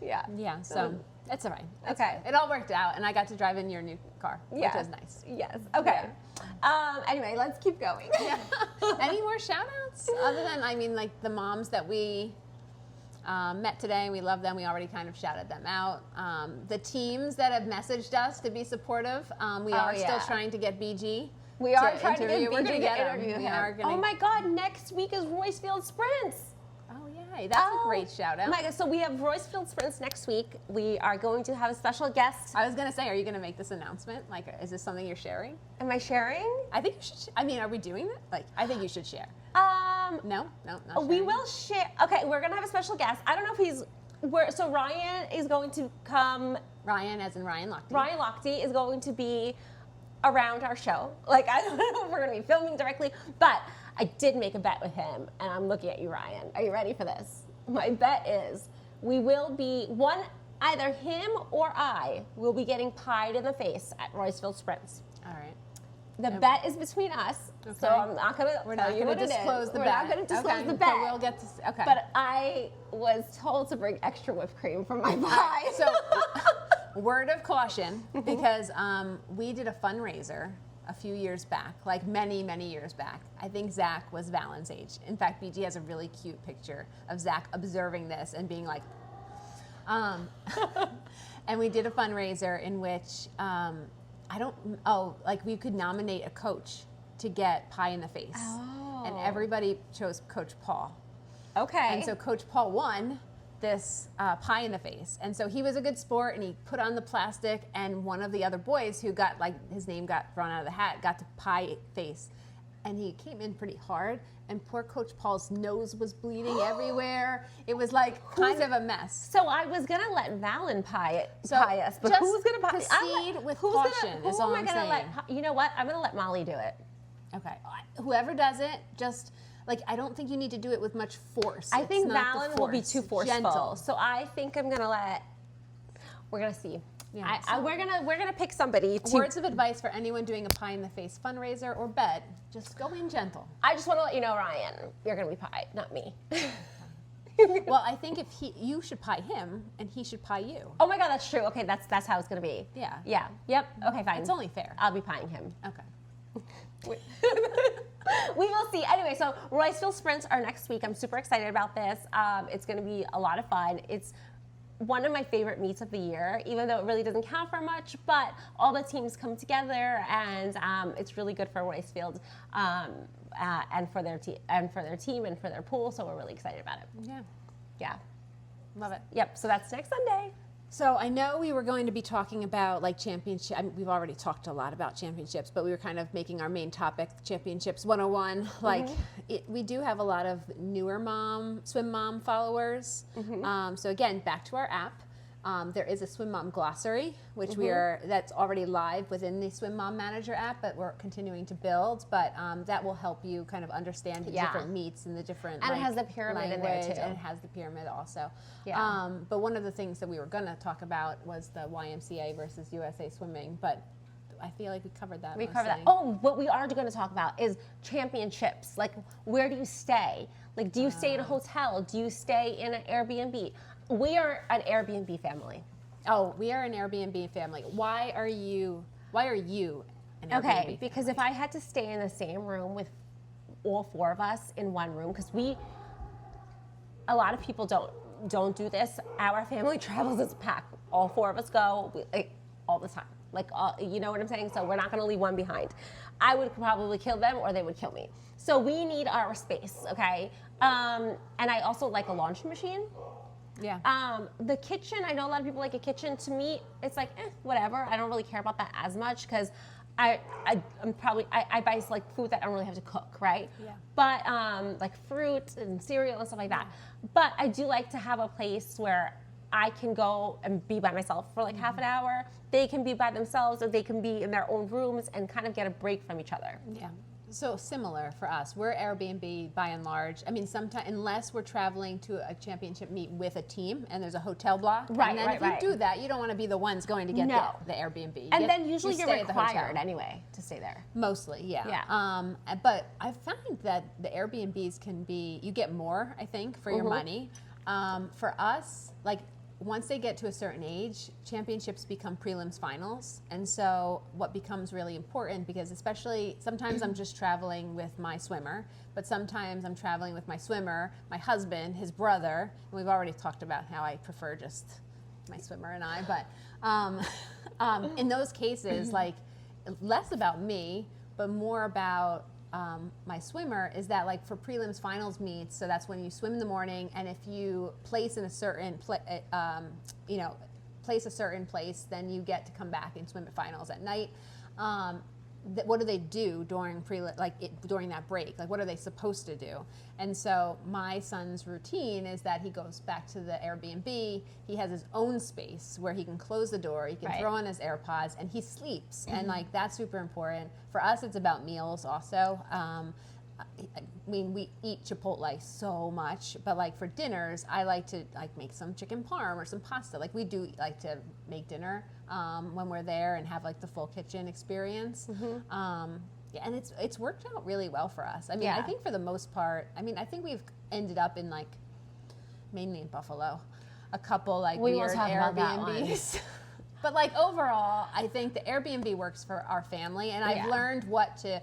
Yeah. Yeah, so it's all right. It's Okay. fine. It all worked out, and I got to drive in your new car, which was nice. Yes. Okay. Anyway, let's keep going. Yeah. Any more shout outs? Other than, like the moms that we met today, and we love them. We already kind of shouted them out. The teams that have messaged us to be supportive, we are still trying to get BG. We are trying to get We're BG going to to interview him. Oh my God, next week is Roycefield Sprints. Oh, yay. That's a great shout out. Oh my God, so we have Roycefield Sprints next week. We are going to have a special guest. I was going to say, are you going to make this announcement? Like, is this something you're sharing? Am I sharing? I think you should. I mean, are we doing that? Like, I think you should share. No, not we sharing. will share. Okay, we're gonna have a special guest. I don't know if he's. So Ryan is going to come. Ryan, as in Ryan Lochte. Ryan Lochte is going to be around our show. Like, I don't know if we're gonna be filming directly, but I did make a bet with him, and I'm looking at you, Ryan. Are you ready for this? My bet is we will be either him or I will be getting pied in the face at Roycefield Sprints. All right. The bet is between us, so I'm not going to We're not going to disclose the bet. We're not going to disclose the bet. But we'll get to. Okay. But I was told to bring extra whipped cream for my pie. So, word of caution, because we did a fundraiser a few years back, like many, many years back. I think Zach was Valen's age. In fact, BG has a really cute picture of Zach observing this and being like, and we did a fundraiser in which we could nominate a coach to get pie in the face. Oh. And everybody chose Coach Paul. Okay. And so Coach Paul won this pie in the face. And so he was a good sport, and he put on the plastic, and one of the other boys who got, like, his name got thrown out of the hat, got to pie face. And he came in pretty hard, and poor Coach Paul's nose was bleeding everywhere. It was like kind of a mess. So I was gonna let Valen pie us, but just who's gonna pie? proceed with caution, is all I'm saying. You know what? I'm gonna let Molly do it. Okay. Whoever does it, just like, I don't think you need to do it with much force. I think not the Valen will be force. too forceful. Gentle. So I think I'm gonna let. We're gonna see. Yeah, we're gonna pick somebody. Words of advice for anyone doing a pie in the face fundraiser or bet: just go in gentle. I just want to let you know, Ryan, you're gonna be pie, not me. Well, I think if you should pie him and he should pie you. Oh my God, that's true. Okay, that's how it's gonna be. Yeah. Yeah. Yep. Okay, fine. It's only fair. I'll be pieing him. Okay. We will see. Anyway, so Roycefield Sprints are next week. I'm super excited about this. It's going to be a lot of fun. It's one of my favorite meets of the year, even though it really doesn't count for much, but all the teams come together, and it's really good for Roycefield and for their team and for their pool. So we're really excited about it. Yeah. Yeah. Love it. Yep. So that's next Sunday. So I know we were going to be talking about like championship. I mean, we've already talked a lot about championships, but we were kind of making our main topic championships 101. Like we do have a lot of newer swim mom followers. So again, back to our app. There is a Swim Mom glossary, which that's already live within the Swim Mom Manager app, but we're continuing to build. But that will help you kind of understand the different meets and the different And it has the pyramid in there too. And it has the pyramid also. Yeah. But one of the things that we were going to talk about was the YMCA versus USA Swimming, but I feel like we covered that. We covered that. Oh, what we are going to talk about is championships. Like, where do you stay? Like, do you stay in a hotel? Do you stay in an Airbnb? We are an Airbnb family. Oh, we are an Airbnb family. Why are you an Airbnb family? Because if I had to stay in the same room with all four of us in one room, because a lot of people don't do this. Our family travels as a pack. All four of us go all the time. You know what I'm saying? So we're not going to leave one behind. I would probably kill them, or they would kill me. So we need our space, okay? And I also like a laundry machine. Yeah. The kitchen, I know a lot of people like a kitchen. To me, it's like, whatever. I don't really care about that as much because I buy like food that I don't really have to cook, right? Yeah. But like fruit and cereal and stuff like that. But I do like to have a place where I can go and be by myself for like half an hour. They can be by themselves, or they can be in their own rooms and kind of get a break from each other. Yeah. So similar for us. We're Airbnb by and large. I mean, sometimes unless we're traveling to a championship meet with a team and there's a hotel block. Right, and then if you do that, you don't want to be the ones going to get the Airbnb. And then usually you're stay at the hotel. required anyway to stay there. Mostly, yeah. Yeah. But I find that the Airbnbs can be, you get more, I think, for your money. For us, like, once they get to a certain age, championships become prelims finals. And so what becomes really important, because especially sometimes I'm just traveling with my swimmer, but sometimes I'm traveling with my swimmer, my husband, his brother, and we've already talked about how I prefer just my swimmer and I, but in those cases, like less about me, but more about my swimmer, is that like for prelims finals meets, so that's when you swim in the morning, and if you place in a certain place a certain place, then you get to come back and swim at finals at night. What do they do during during that break? Like, what are they supposed to do? And so my son's routine is that he goes back to the Airbnb. He has his own space where he can close the door. He can throw on his AirPods and he sleeps. And like that's super important. For us, it's about meals also. I mean, we eat Chipotle so much, but like for dinners, I like to like make some chicken parm or some pasta. Like we do like to make dinner when we're there and have like the full kitchen experience. Yeah, and it's worked out really well for us. I mean, I think for the most part, I mean, I think we've ended up in like mainly in Buffalo, a couple like weird Airbnbs. But like overall, I think the Airbnb works for our family, and I've learned what to.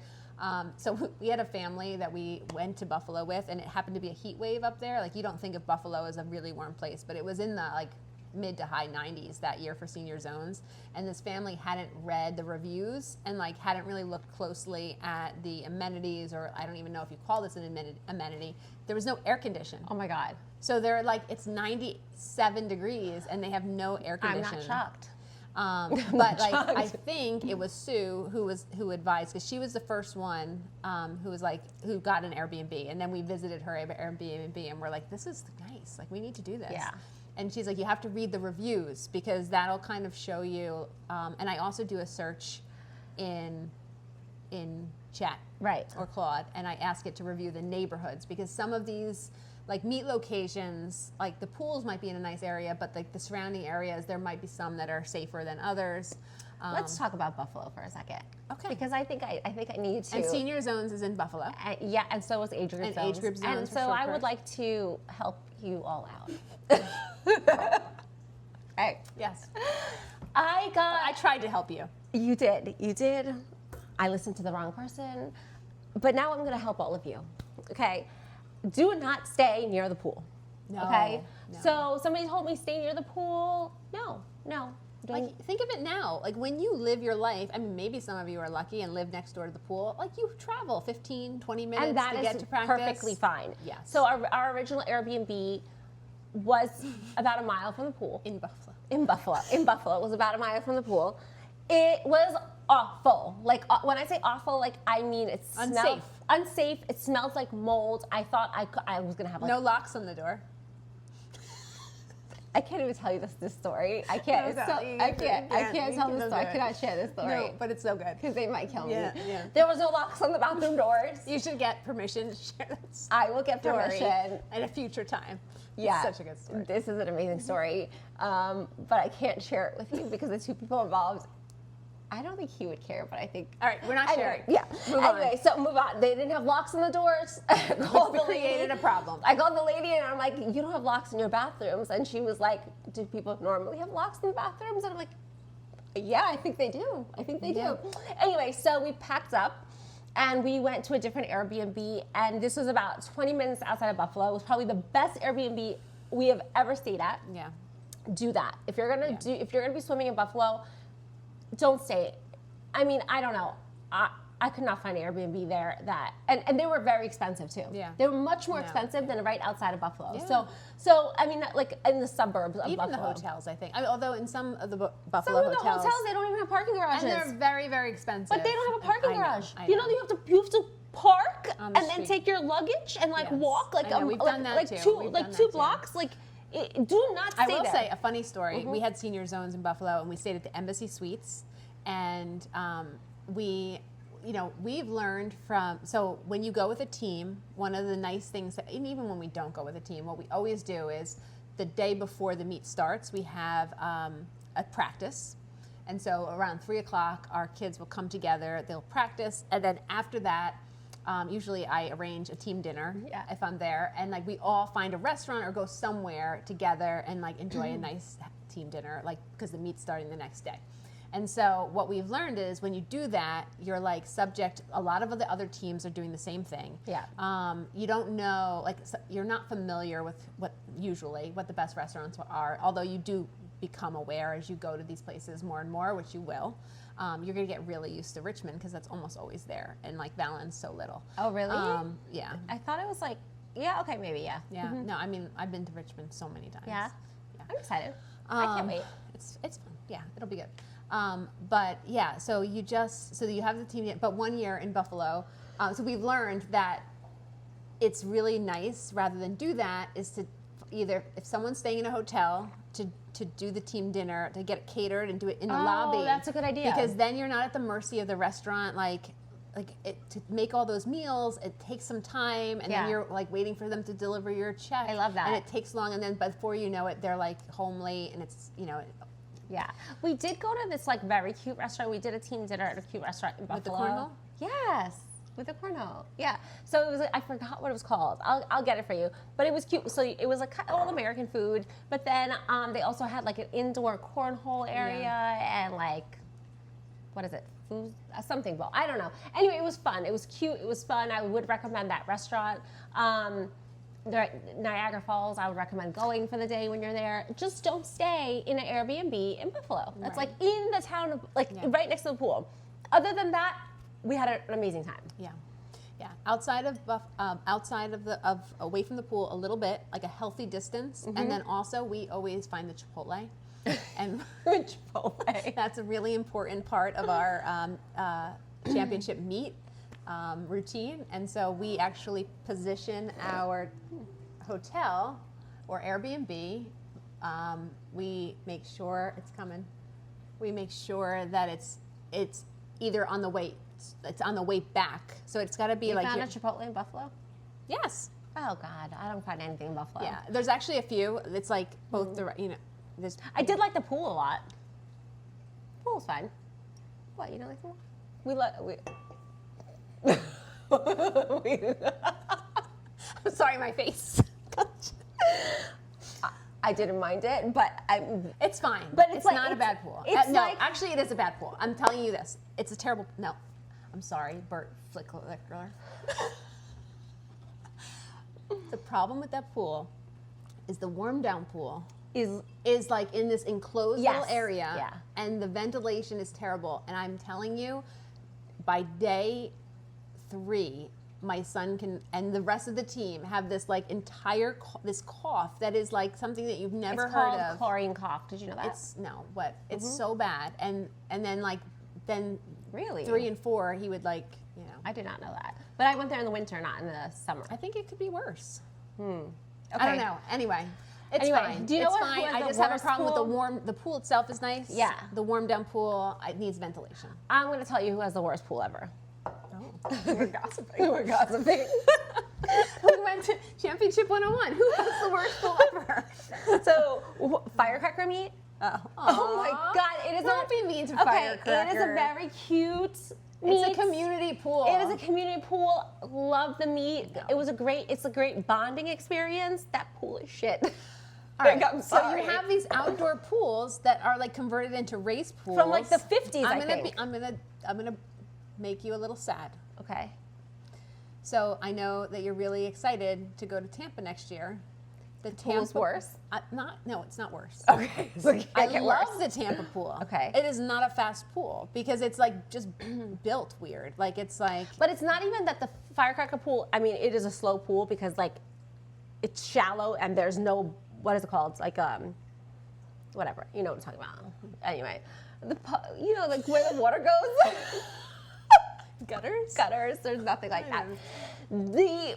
So we had a family that we went to Buffalo with, and it happened to be a heat wave up there. Like you don't think of Buffalo as a really warm place, but it was in the like mid to high 90s that year for senior zones. And this family hadn't read the reviews and like hadn't really looked closely at the amenities, or I don't even know if you call this an amenity. There was no air condition. Oh my God. So they're like, it's 97 degrees and they have no air condition. I'm not shocked. But like I think it was Sue who advised, because she was the first one who got an Airbnb, and then we visited her Airbnb and we're like, this is nice, like we need to do this. Yeah. And she's like, you have to read the reviews because that'll kind of show you. And I also do a search in chat or Claude, and I ask it to review the neighborhoods, because some of these like meet locations, like the pools might be in a nice area, but like the surrounding areas, there might be some that are safer than others. Let's talk about Buffalo for a second. Okay. Because I think I need to. And Senior Zones is in Buffalo. Yeah, and so is Age Group and Zones. Age Group Zones. And so I would like to help you all out. Right. Yes. I tried to help you. You did. I listened to the wrong person. But now I'm going to help all of you. Okay? Do not stay near the pool. No. Okay? No. So somebody told me stay near the pool. No. Like, think of it now. Like, when you live your life, I mean, maybe some of you are lucky and live next door to the pool. Like, you travel 15, 20 minutes and that to is get to practice. Perfectly fine. Yes. So our original Airbnb was about a mile from the pool. In Buffalo. In Buffalo. It was about a mile from the pool. It was awful. Like, when I say awful, like, I mean it smelled unsafe. It smells like mold. I thought I was going to have like... No locks on the door. I can't even tell you this story. I can't. I can't tell this story. I cannot share this story. No, but it's so good. Because they might kill me. Yeah. There was no locks on the bathroom doors. You should get permission to share this. I will get permission at a future time. Yeah. It's such a good story. This is an amazing story. But I can't share it with you because the two people involved, I don't think he would care, but I think... All right, we're not sharing. Yeah. So move on. They didn't have locks on the doors. Which created a problem. I called the lady and I'm like, you don't have locks in your bathrooms. And she was like, do people normally have locks in the bathrooms? And I'm like, yeah, I think they do. Do. Anyway, so we packed up and we went to a different Airbnb. And this was about 20 minutes outside of Buffalo. It was probably the best Airbnb we have ever stayed at. Yeah. Do that. If you're gonna be swimming in Buffalo, don't stay. I mean, I don't know. I could not find an Airbnb there and they were very expensive too. Yeah. They were much more expensive than right outside of Buffalo. Yeah. So I mean, like in the suburbs of even Buffalo. Even the hotels, I think. Although in some of the Buffalo some of the hotels, they don't even have parking garages. And they're very, very expensive. But they don't have a parking garage. I know. You know, you have to park on the and then street. take your luggage and like walk like we've done that too. two blocks. Like, do not stay there. I will say a funny story. We had Senior Zones in Buffalo, and we stayed at the Embassy Suites. And we've learned from, so when you go with a team, one of the nice things, and even when we don't go with a team, what we always do is the day before the meet starts, we have a practice. And so around 3 o'clock, our kids will come together, they'll practice, and then after that, usually I arrange a team dinner Yeah. if I'm there, and like we all find a restaurant or go somewhere together and like enjoy a nice team dinner, like because the meet's starting the next day. And so what we've learned is when you do that, you're like subject. A lot of the other teams are doing the same thing. Yeah. You don't know, like you're not familiar with what the best restaurants are. Although you do become aware as you go to these places more and more, which you will. You're gonna get really used to Richmond because that's almost always there, and like Valens so little. Oh, really? Yeah. I thought it was like, yeah, okay, maybe, yeah. Yeah. No, I mean I've been to Richmond so many times. Yeah? Yeah. I'm excited. I can't wait. It's fun. Yeah, it'll be good. But yeah, so you have the team, but 1 year in Buffalo. So we've learned that it's really nice rather than do that is to either if someone's staying in a hotel to do the team dinner, to get it catered and do it in the lobby. Oh, that's a good idea. Because then you're not at the mercy of the restaurant. To make all those meals, it takes some time, and Yeah. then you're like waiting for them to deliver your check. I love that. And it takes long, and then before you know it, they're like home late, and it's Yeah. We did go to this like very cute restaurant. We did a team dinner at a cute restaurant in Buffalo. With the cornhole? Yes. With the cornhole. Yeah. So it was, I forgot what it was called. I'll get it for you. But it was cute. So it was like all American food. But then they also had like an indoor cornhole area and like, what is it? Food, something ball. I don't know. Anyway, it was fun. It was cute. It was fun. I would recommend that restaurant. Niagara Falls, I would recommend going for the day when you're there. Just don't stay in an Airbnb in Buffalo. That's like in the town of, right next to the pool. Other than that, we had an amazing time. Yeah, yeah. Outside of away from the pool a little bit, like a healthy distance, and then also we always find the Chipotle, and Chipotle. that's a really important part of our championship meet routine. And so we actually position our hotel or Airbnb. We make sure it's coming. We make sure that it's either on the way. It's on the way back, so it's got to be You like. found a Chipotle in Buffalo? Yes. Oh God, I don't find anything in Buffalo. Yeah. There's actually a few. It's like both the There's. I did like the pool a lot. Pool's fine. What, you don't like the pool? I'm sorry, my face. I didn't mind it, but It's fine. But it's like- not a bad pool. it's No, like- actually, it is a bad pool. I'm telling you this. It's a terrible. No, I'm sorry, Bert Flickler. The problem with that pool is the warm down pool is like in this enclosed little area, and the ventilation is terrible. And I'm telling you, by day 3, my son and the rest of the team have this like entire this cough that is like something that you've never it's heard called of. chlorine cough. Did you know that? It's so bad. And then Really? 3 and 4 he would like I did not know that. But I went there in the winter, not in the summer. I think it could be worse. Okay. I don't know. Anyway, it's Anyway, fine. do you know it's what fine. was I the just have a worst problem with pool? the pool itself is nice. Yeah. The warm down pool, it needs ventilation. I'm going to tell you who has the worst pool ever. Oh. We're gossiping. We're gossiping. We went to Championship 101. Who has the worst pool ever? So, firecracker meat. Oh my God! It is. Don't be mean to okay, firecracker. it is a very cute. It's meat. a community pool. It is a community pool. Love the meat. No. It's a great bonding experience. That pool is shit. All right, I'm so sorry. you have these outdoor pools that are like converted into race pools From like the 50s, I think. I'm gonna make you a little sad. Okay. So I know that you're really excited to go to Tampa next year. The pool's worse? No, it's not worse. Okay. So it I can't get love worse. the Tampa pool. Okay. It is not a fast pool because it's like just built weird. Like it's like. But it's not even that the firecracker pool. I mean, it is a slow pool because like it's shallow and there's no, what is it called? Like whatever. You know what I'm talking about. Anyway, like where the water goes. Gutters. There's nothing like that. The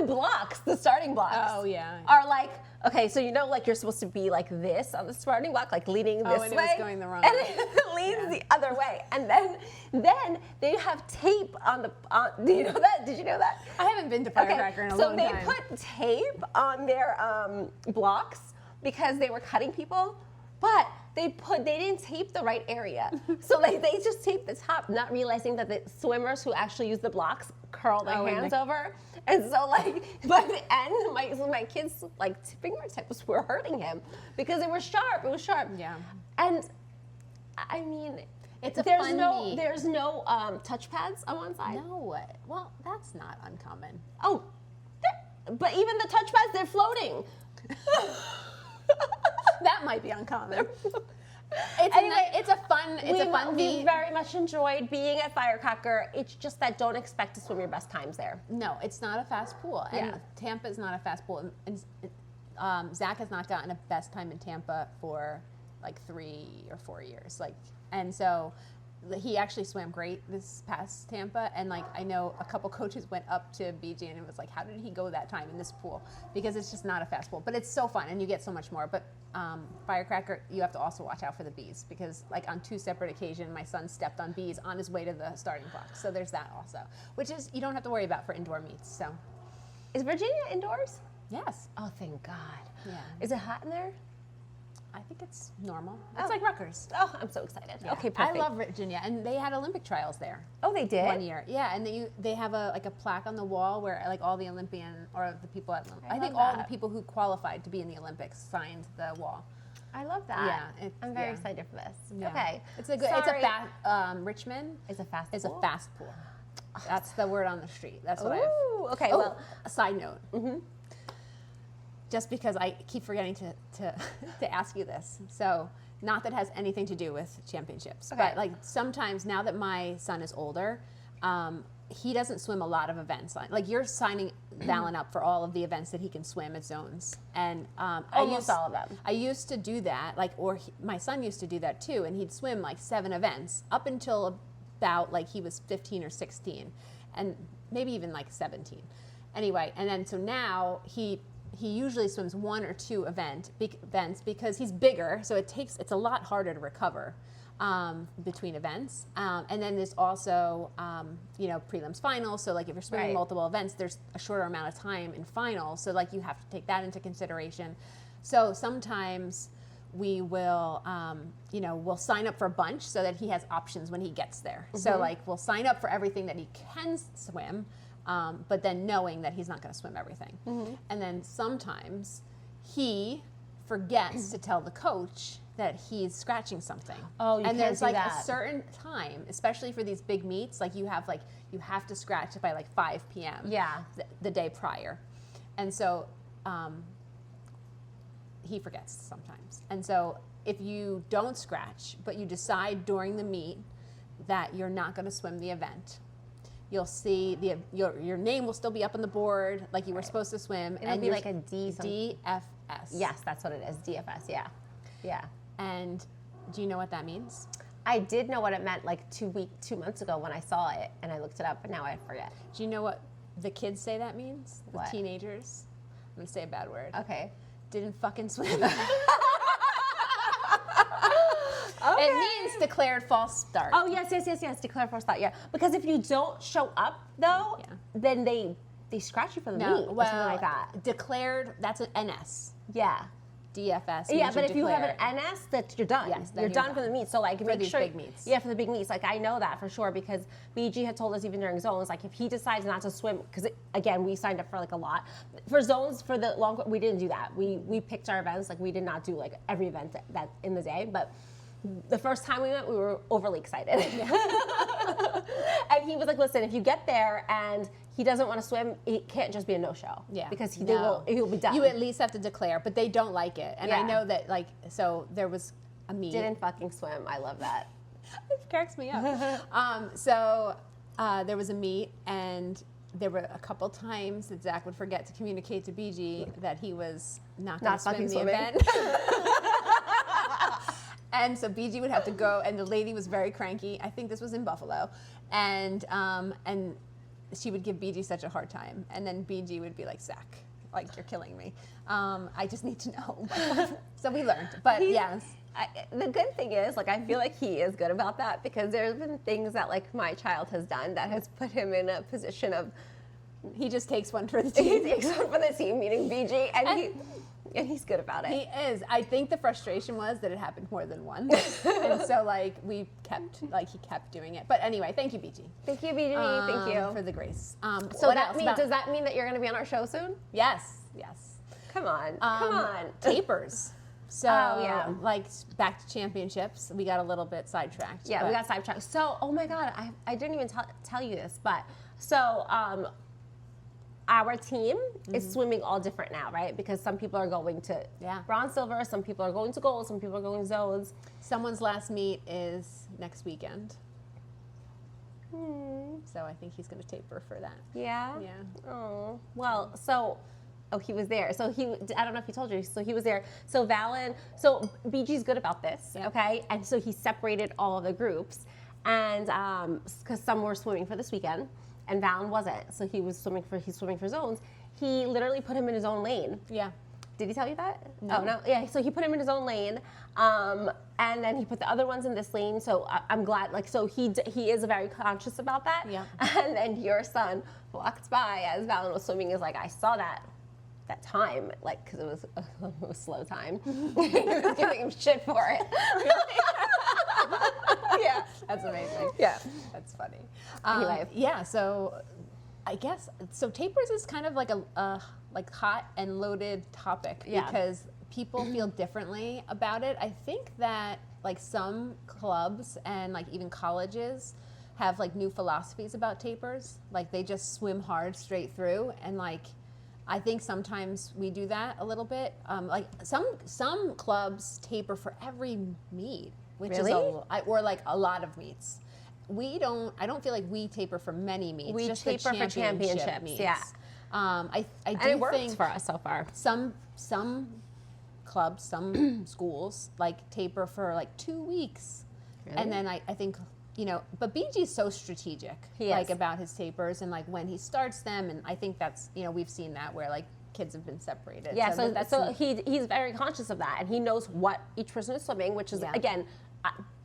blocks, the starting blocks. Oh, yeah. Are like, okay, so like you're supposed to be like this on the starting block, like leaning this and way. it was going the wrong and way. it leans the other way. And then they have tape on the. Do you know that? Did you know that? I haven't been to firecracker in a long time. So they put tape on their blocks because they were cutting people, but they didn't tape the right area. So they just taped the top, not realizing that the swimmers who actually use the blocks curl their hands over. And so like by the end, my kids like fingertips were hurting him because it was sharp. It was sharp. Yeah. And I mean, It's a there's fun no meet. there's no touch pads on one side. No, well, that's not uncommon. Oh, but even the touch pads, they're floating. That might be uncommon. Anyway, It's a fun we meet. very much enjoyed being at Firecracker. It's just that don't expect to swim your best times there. No, it's not a fast pool, and Yeah. Tampa is not a fast pool. And Zach has not gotten a best time in Tampa for like 3 or 4 years. And so he actually swam great this past Tampa, and like I know a couple coaches went up to BG and it was like, how did he go that time in this pool? Because it's just not a fast pool, but it's so fun and you get so much more. But Firecracker, you have to also watch out for the bees, because like on 2 separate occasions my son stepped on bees on his way to the starting block. So there's that also, which is you don't have to worry about for indoor meets. So Is Virginia indoors? yes, Oh, thank God. yeah, Is it hot in there? I think it's normal. It's like Rutgers. Oh, I'm so excited. Yeah. Okay, perfect. I love Virginia, and they had Olympic trials there. Oh, they did? 1 year, yeah, and they have a plaque on the wall where like all the Olympian or the people at I think love all the that. people who qualified to be in the Olympics signed the wall. I love that. Yeah, I'm very yeah. excited for this. Yeah. Okay. it's a good. Sorry. Richmond It's a fast is pool? a fast pool. That's the word on the street. That's what I have. Ooh, okay, Oh, well. a side note. Just because I keep forgetting to ask you this. So, not that it has anything to do with championships, Okay. but like sometimes now that my son is older, he doesn't swim a lot of events. Like you're signing Valen up for all of the events that he can swim at zones, and Almost all of them. I used to do that, my son used to do that too, and he'd swim like 7 events up until about like he was 15 or 16, and maybe even like 17. Anyway, and then so now he usually swims 1 or 2 events because he's bigger, so it's a lot harder to recover between events. And then there's also prelims, finals. So like if you're swimming Right. multiple events, there's a shorter amount of time in finals. So like you have to take that into consideration. So sometimes we will we'll sign up for a bunch so that he has options when he gets there. So like we'll sign up for everything that he can swim. But then knowing that he's not going to swim everything. And then sometimes he forgets to tell the coach that he's scratching something. Oh, you and can't there's do like that. a certain time, especially for these big meets, like you have to scratch it by like 5 p.m. Yeah. The day prior. And so he forgets sometimes. And so if you don't scratch, but you decide during the meet that you're not going to swim the event, you'll see your name will still be up on the board like you were supposed to swim. It'll be like a D something. DFS. Yes, that's what it is. DFS, yeah. Yeah. And do you know what that means? I did know what it meant like 2 months ago when I saw it and I looked it up, but now I forget. Do you know what the kids say that means? The What? teenagers? I'm going to say a bad word. Okay. Didn't fucking swim. Okay. It means declared false start. Oh, yes. Declare first thought, yeah. Because if you don't show up, though, Yeah. then they scratch you for the meet or something like that. Declared, that's an NS. Yeah. DFS. Yeah, means but you're if you have an declared. NS, that you're done. Yes, then you're you're done for done. the meet. So like, make these sure big meets. Yeah, for the big meets. Like I know that for sure because BG had told us even during zones, like if he decides not to swim, because again we signed up for like a lot for zones for the long. We didn't do that. We picked our events. Like we did not do like every event that in the day, but. The first time we went, we were overly excited. And he was like, listen, if you get there and he doesn't want to swim, it can't just be a no-show. Yeah. Because No. he'll be done. You at least have to declare, but they don't like it. And I Yeah. know that, like, so there was a meet. Didn't fucking swim. I love that. It cracks me up. There was a meet, and there were a couple times that Zach would forget to communicate to BG that he was not going to swim fucking the swimming. event. And so BG would have to go, and the lady was very cranky. I think this was in Buffalo, and she would give BG such a hard time, and then BG would be like, Zach, like you're killing me. I just need to know. So we learned, but yes. The good thing is, like, I feel like he is good about that because there's been things that, like, my child has done that has put him in a position of He just takes one for the he team. takes one for the team, meaning BG, and he. And he's good about it. He is. I think the frustration was that it happened more than once. And so like he kept doing it. But anyway, thank you, BG. Thank you, BG. Thank you. For the grace. So does that mean that you're going to be on our show soon? Yes. Come on. Tapers. So yeah. like back to championships, we got a little bit sidetracked. Yeah, we got sidetracked. So, oh my God, I didn't even tell you this, but so our team is swimming all different now, right? Because some people are going to bronze, silver, some people are going to gold, some people are going to zones. Someone's last meet is next weekend. So I think he's going to taper for that. Yeah? Yeah. Oh, well, he was there. So I don't know if he told you, so he was there. So BG's good about this, okay? And so he separated all of the groups, and because some were swimming for this weekend, and Valen wasn't. So he's swimming for zones. He literally put him in his own lane. Yeah. Did he tell you that? No. Oh, no. Yeah, so he put him in his own lane, and then he put the other ones in this lane. So I'm glad, so he is very conscious about that. Yeah. And then your son walked by as Valen was swimming, is like, I saw that time, like, because it was slow time. He was giving him shit for it. Yeah. That's amazing. Yeah. That's funny. Anyway. Yeah, so I guess, tapers is kind of like a hot and loaded topic because people feel differently about it. I think that like some clubs and like even colleges have like new philosophies about tapers. Like they just swim hard straight through, and like I think sometimes we do that a little bit. Like some clubs taper for every meet, which is or like a lot of meets. I don't feel like we taper for many meets. We just taper for championships. meets. Yeah. I do and it works think for us so far. Some clubs, some schools like taper for like 2 weeks, and then I think but BG's so strategic, like about his tapers and like when he starts them, and I think that's we've seen that where like kids have been separated. Yeah, so he's very conscious of that, and he knows what each person is swimming, which is again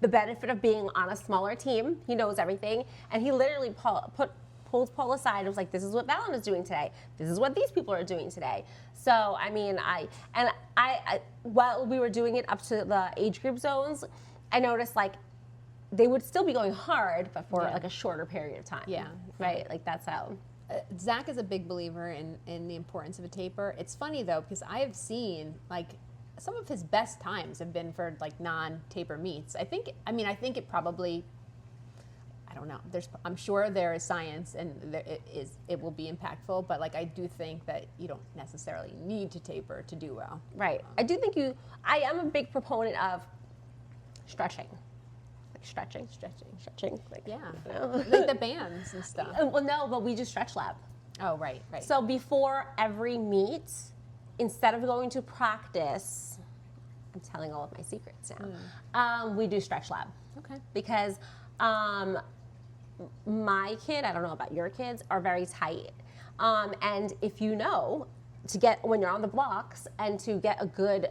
the benefit of being on a smaller team. He knows everything, and he literally pulled Paul aside and was like, this is what Valen is doing today. This is what these people are doing today. So, I mean, I while we were doing it up to the age group zones, I noticed like they would still be going hard, but for like a shorter period of time. Yeah. Right? Like that's how. Zach is a big believer in the importance of a taper. It's funny though, because I have seen like some of his best times have been for like non-taper meets. I think it probably, I don't know. I'm sure there is science and it will be impactful, but like I do think that you don't necessarily need to taper to do well. Right. I do think I am a big proponent of stretching. Like stretching. Like, like the bands and stuff. Well, no, but we do stretch lab. Oh, right. So before every meet, instead of going to practice, I'm telling all of my secrets now, we do stretch lab. Okay. Because my kid, I don't know about your kids, are very tight. And if to get, when you're on the blocks and to get a good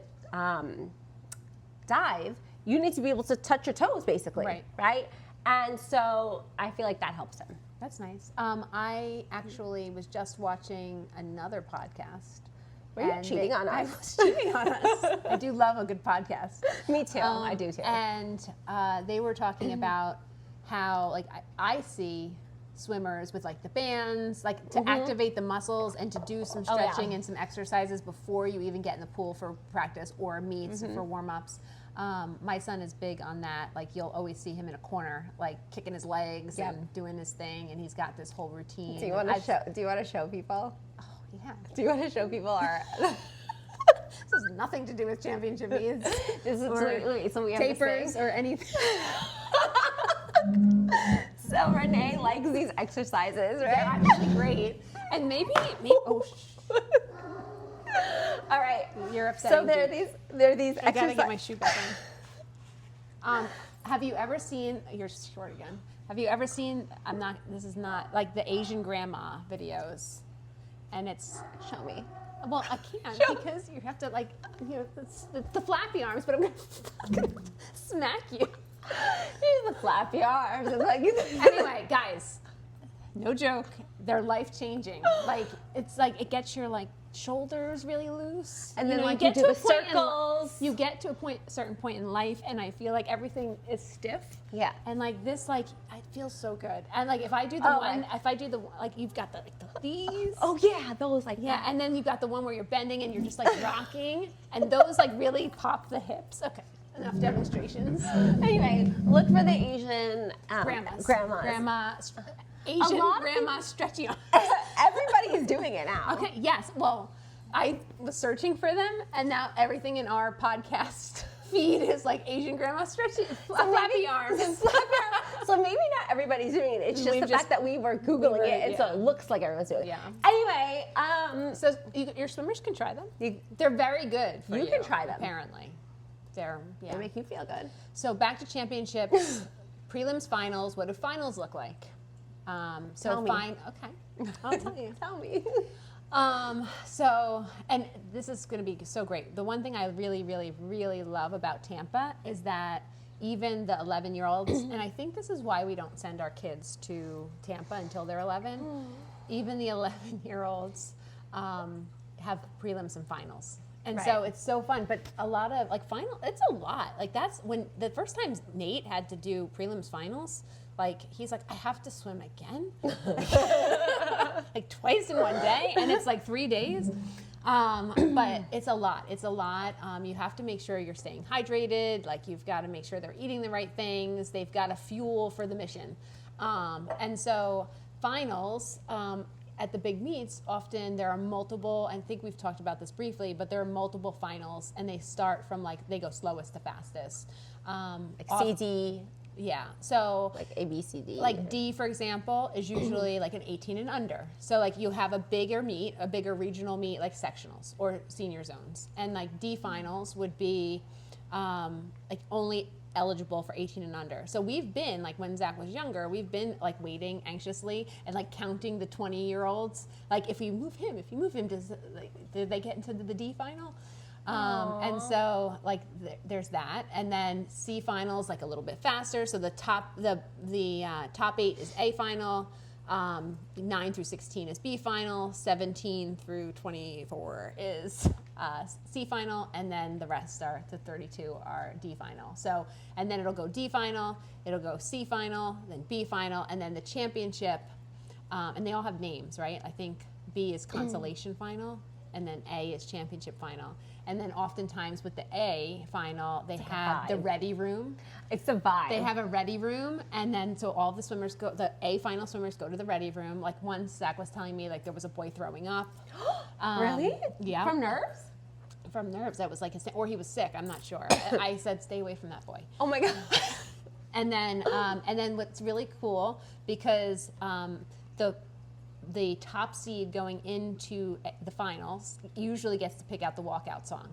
dive, you need to be able to touch your toes basically, right? And so I feel like that helps him. That's nice. I actually was just watching another podcast. Were you cheating on us? I was cheating on us. I do love a good podcast. Me too. I do too. And they were talking about how, like, I see swimmers with like the bands, like to activate the muscles and to do some stretching and some exercises before you even get in the pool for practice or meets for warm-ups. My son is big on that. Like you'll always see him in a corner, like kicking his legs and doing his thing, and he's got this whole routine. Do you want to show people? Oh yeah. Do you want to show people our? This has nothing to do with championship meets. This is so we have tapers or anything. So Renee likes these exercises, right? They're actually great. And maybe all right. You're upset. So there are these I gotta get my shoe back on. Have you ever seen, you're short again. Have you ever seen, this is not, like the Asian grandma videos? And it's, show me. Well, I can't because you have to like, it's the flappy arms, but I'm gonna smack you. Here's the flappy arms. Anyway, guys, no joke. They're life changing. Like it's like it gets your like shoulders really loose. And then know, like you do to the a point in- circles. you get to a certain point in life, and I feel like everything is stiff. Yeah. And like this, like it feels so good. And like if I do the like you've got these. Oh yeah, those like Yeah, that. and then you've got the one where you're bending and you're just like rocking, and those like really pop the hips. Okay, enough demonstrations. Anyway, look for the Asian Grandmas. grandmas. Asian lot of grandma stretchy arms. Everybody is doing it now. Okay, yes. Well, I was searching for them, and now everything in our podcast feed is like Asian grandma stretchy, flappy arms. So maybe not everybody's doing it. It's just We've the fact that we were Googling it, and so yeah. it looks like everyone's doing it. Yeah. Anyway, So your swimmers can try them. They're very good for you. You can try them. Apparently, they make you feel good. So back to championships, prelims, finals. What do finals look like? Tell me. Okay, I'll tell you. Tell me. So, and this is going to be so great. The one thing I really, really, really love about Tampa is that even the 11-year-olds, and I think this is why we don't send our kids to Tampa until they're 11, even the 11-year-olds have prelims and finals. And so it's so fun, but a lot of like it's a lot. Like that's when the first time Nate had to do prelims finals, like he's like, I have to swim again, like twice in one day, and it's like 3 days. But it's a lot. It's a lot. You have to make sure you're staying hydrated. Like you've got to make sure they're eating the right things. They've got to fuel for the mission. And so finals, at the big meets, often there are multiple, I think we've talked about this briefly, but there are multiple finals, and they start from like, they go slowest to fastest. Like CD. Yeah, so Like A, B, C, D. like D, for example, is usually like an 18 and under. So like you have a bigger meet, a bigger regional meet, like sectionals or senior zones. And like D finals would be like only eligible for 18 and under. So we've been, like when Zach was younger, we've been like waiting anxiously and like counting the 20-year-olds. Like if you move him, did they get into the D final? And so like there's that, and then C finals like a little bit faster. So the top 8 is A final, 9 through 16 is B final, 17 through 24 is C final, and then the rest are the 32 are D final. So and then it'll go D final, it'll go C final, then B final, and then the championship, and they all have names, right? I think B is consolation final, and then A is championship final. And then oftentimes with the A final, they have the ready room. It's a vibe. They have a ready room, and then so all the swimmers go, the A final swimmers go to the ready room. Like once Zach was telling me, like there was a boy throwing up. Really? Yeah. From nerves? From nerves. That was like or he was sick. I'm not sure. I said, stay away from that boy. Oh my God. And then what's really cool, because the top seed going into the finals usually gets to pick out the walkout song.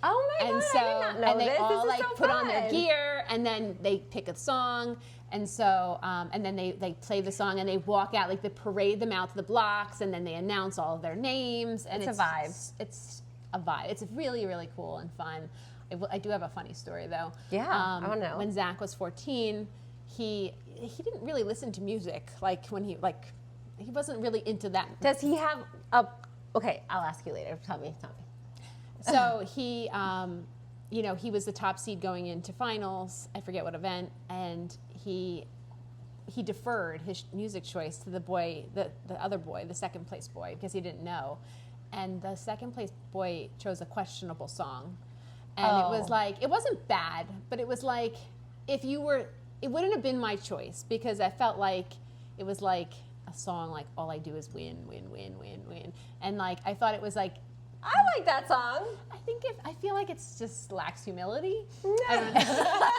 Oh my And God, so, I did not know and they this. all This is like so put on their fun. gear, and then they pick a song, and so, and then they play the song, and they walk out, like they parade them out to the blocks, and then they announce all of their names, and It's a vibe. It's a vibe. It's really, really cool and fun. I do have a funny story though. Yeah, I wanna know. When Zach was 14, he didn't really listen to music, like when he wasn't really into that. Does he have a? Okay, I'll ask you later. Tell me. So he, he was the top seed going into finals. I forget what event, and he deferred his music choice to the boy, the other boy, the second place boy, because he didn't know. And the second place boy chose a questionable song, and it was like, it wasn't bad, but it was like, it wouldn't have been my choice, because I felt like it was like a song like all I do is win, win, win, win, win, and like I thought it was like, I like that song. I feel like it's just lacks humility. I don't know.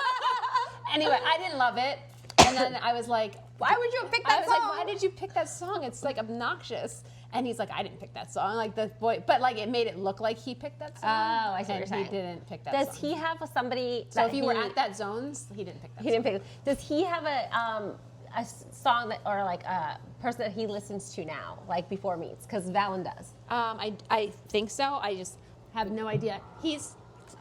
Anyway, I didn't love it, and then I was like, Why would you have picked that I was song? like, why did you pick that song? It's like obnoxious. And he's like, I didn't pick that song. Like the boy, but like it made it look like he picked that song. Oh, I see what you're saying. He didn't pick that song. Does he have somebody? So if you were at that zones, he didn't pick that He song. didn't pick. Does he have a song that, or like a person that he listens to now, like before meets? Because Valen does. I think so. I just have no idea. Is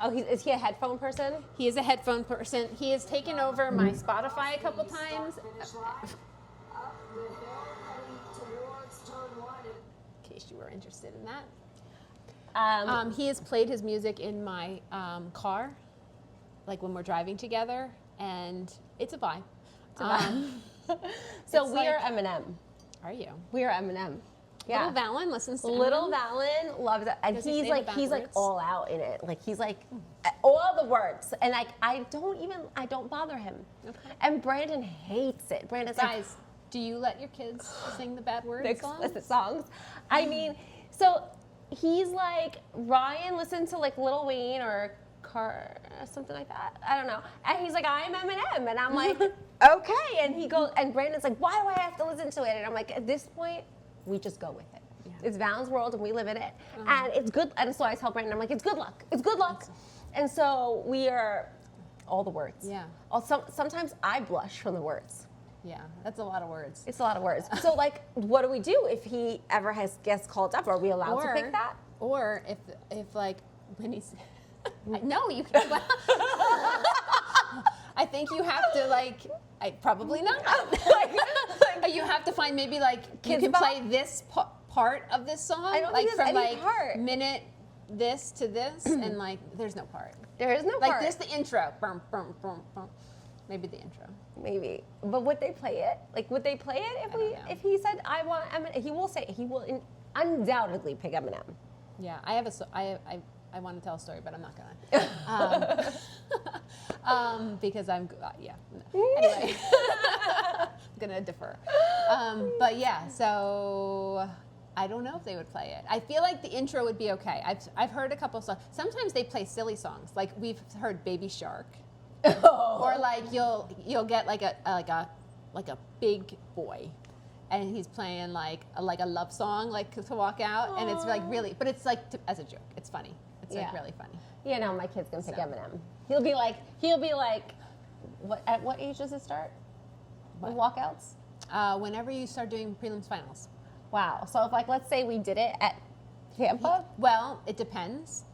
Is he a headphone person? he is a headphone person. He has taken over my Spotify a couple times. In case you were interested in that. He has played his music in my car, like when we're driving together, and it's a vibe. So it's we are like- Eminem. Are you? We are Eminem. Yeah. Little Valen listens to Little Eminem? Valen loves it, and Does he he's say the like backwards? all out in it. Like he's like all the words, and like I don't bother him. Okay. And Brandon hates it. Brandon's like, Guys, do you let your kids sing the bad the words explicit songs? songs. I mean, so he's like, Ryan listens to like Lil Wayne or something like that. I don't know. And he's like, I'm Eminem, and I'm like, okay. And he goes, and Brandon's like, why do I have to listen to it? And I'm like, at this point, we just go with it. Yeah. It's Valen's world, and we live in it, and it's good. And so I tell Brandon, I'm like, it's good luck. It's good luck. And so we are all the words. Yeah. Also, sometimes I blush from the words. Yeah, that's a lot of words. It's a lot of words. So, like, what do we do if he ever gets called up? Are we allowed to pick that? Or if like when he's no, you can. I think you have to like. Probably not. You have to find maybe like you Kids can Bop? play this part of this song. I don't like think there's from any like part. minute this to this, and like there's no part. There is no Like part. there's the intro. Brum, brum, brum, brum. Maybe the intro. Maybe, but would they play it? Like, would they play it if he said I want Eminem? He will say he will undoubtedly pick Eminem. Yeah, I have I want to tell a story, but I'm not gonna. Because I'm yeah. No. Anyway, I'm gonna defer. But yeah, so I don't know if they would play it. I feel like the intro would be okay. I've heard a couple songs. Sometimes they play silly songs, like we've heard Baby Shark, or like you'll get like a big boy, and he's playing like a love song like to walk out, and it's like really, but it's like as a joke. It's funny. It's like really funny. Yeah, no, my kid's gonna pick Eminem. He'll be like, what? At what age does it start? The walkouts? Whenever you start doing prelims finals. Wow. So if let's say we did it at Tampa. Well, it depends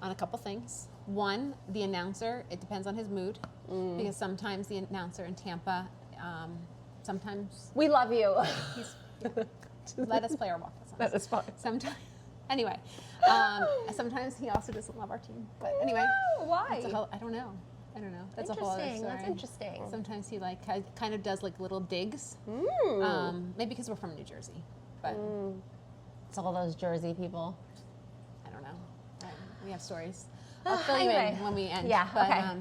on a couple things. One, the announcer. It depends on his mood, because sometimes the announcer in Tampa, sometimes We love you. he's let us play our walkouts songs. That is fun. Sometimes, anyway, sometimes he also doesn't love our team. But anyway, Why? I don't know. That's a whole other story. That's interesting. Sometimes he like kind of does like little digs. Maybe because we're from New Jersey, but It's all those Jersey people. I don't know. We have stories. I'll fill you Anyway. in when we end. Yeah, But, okay.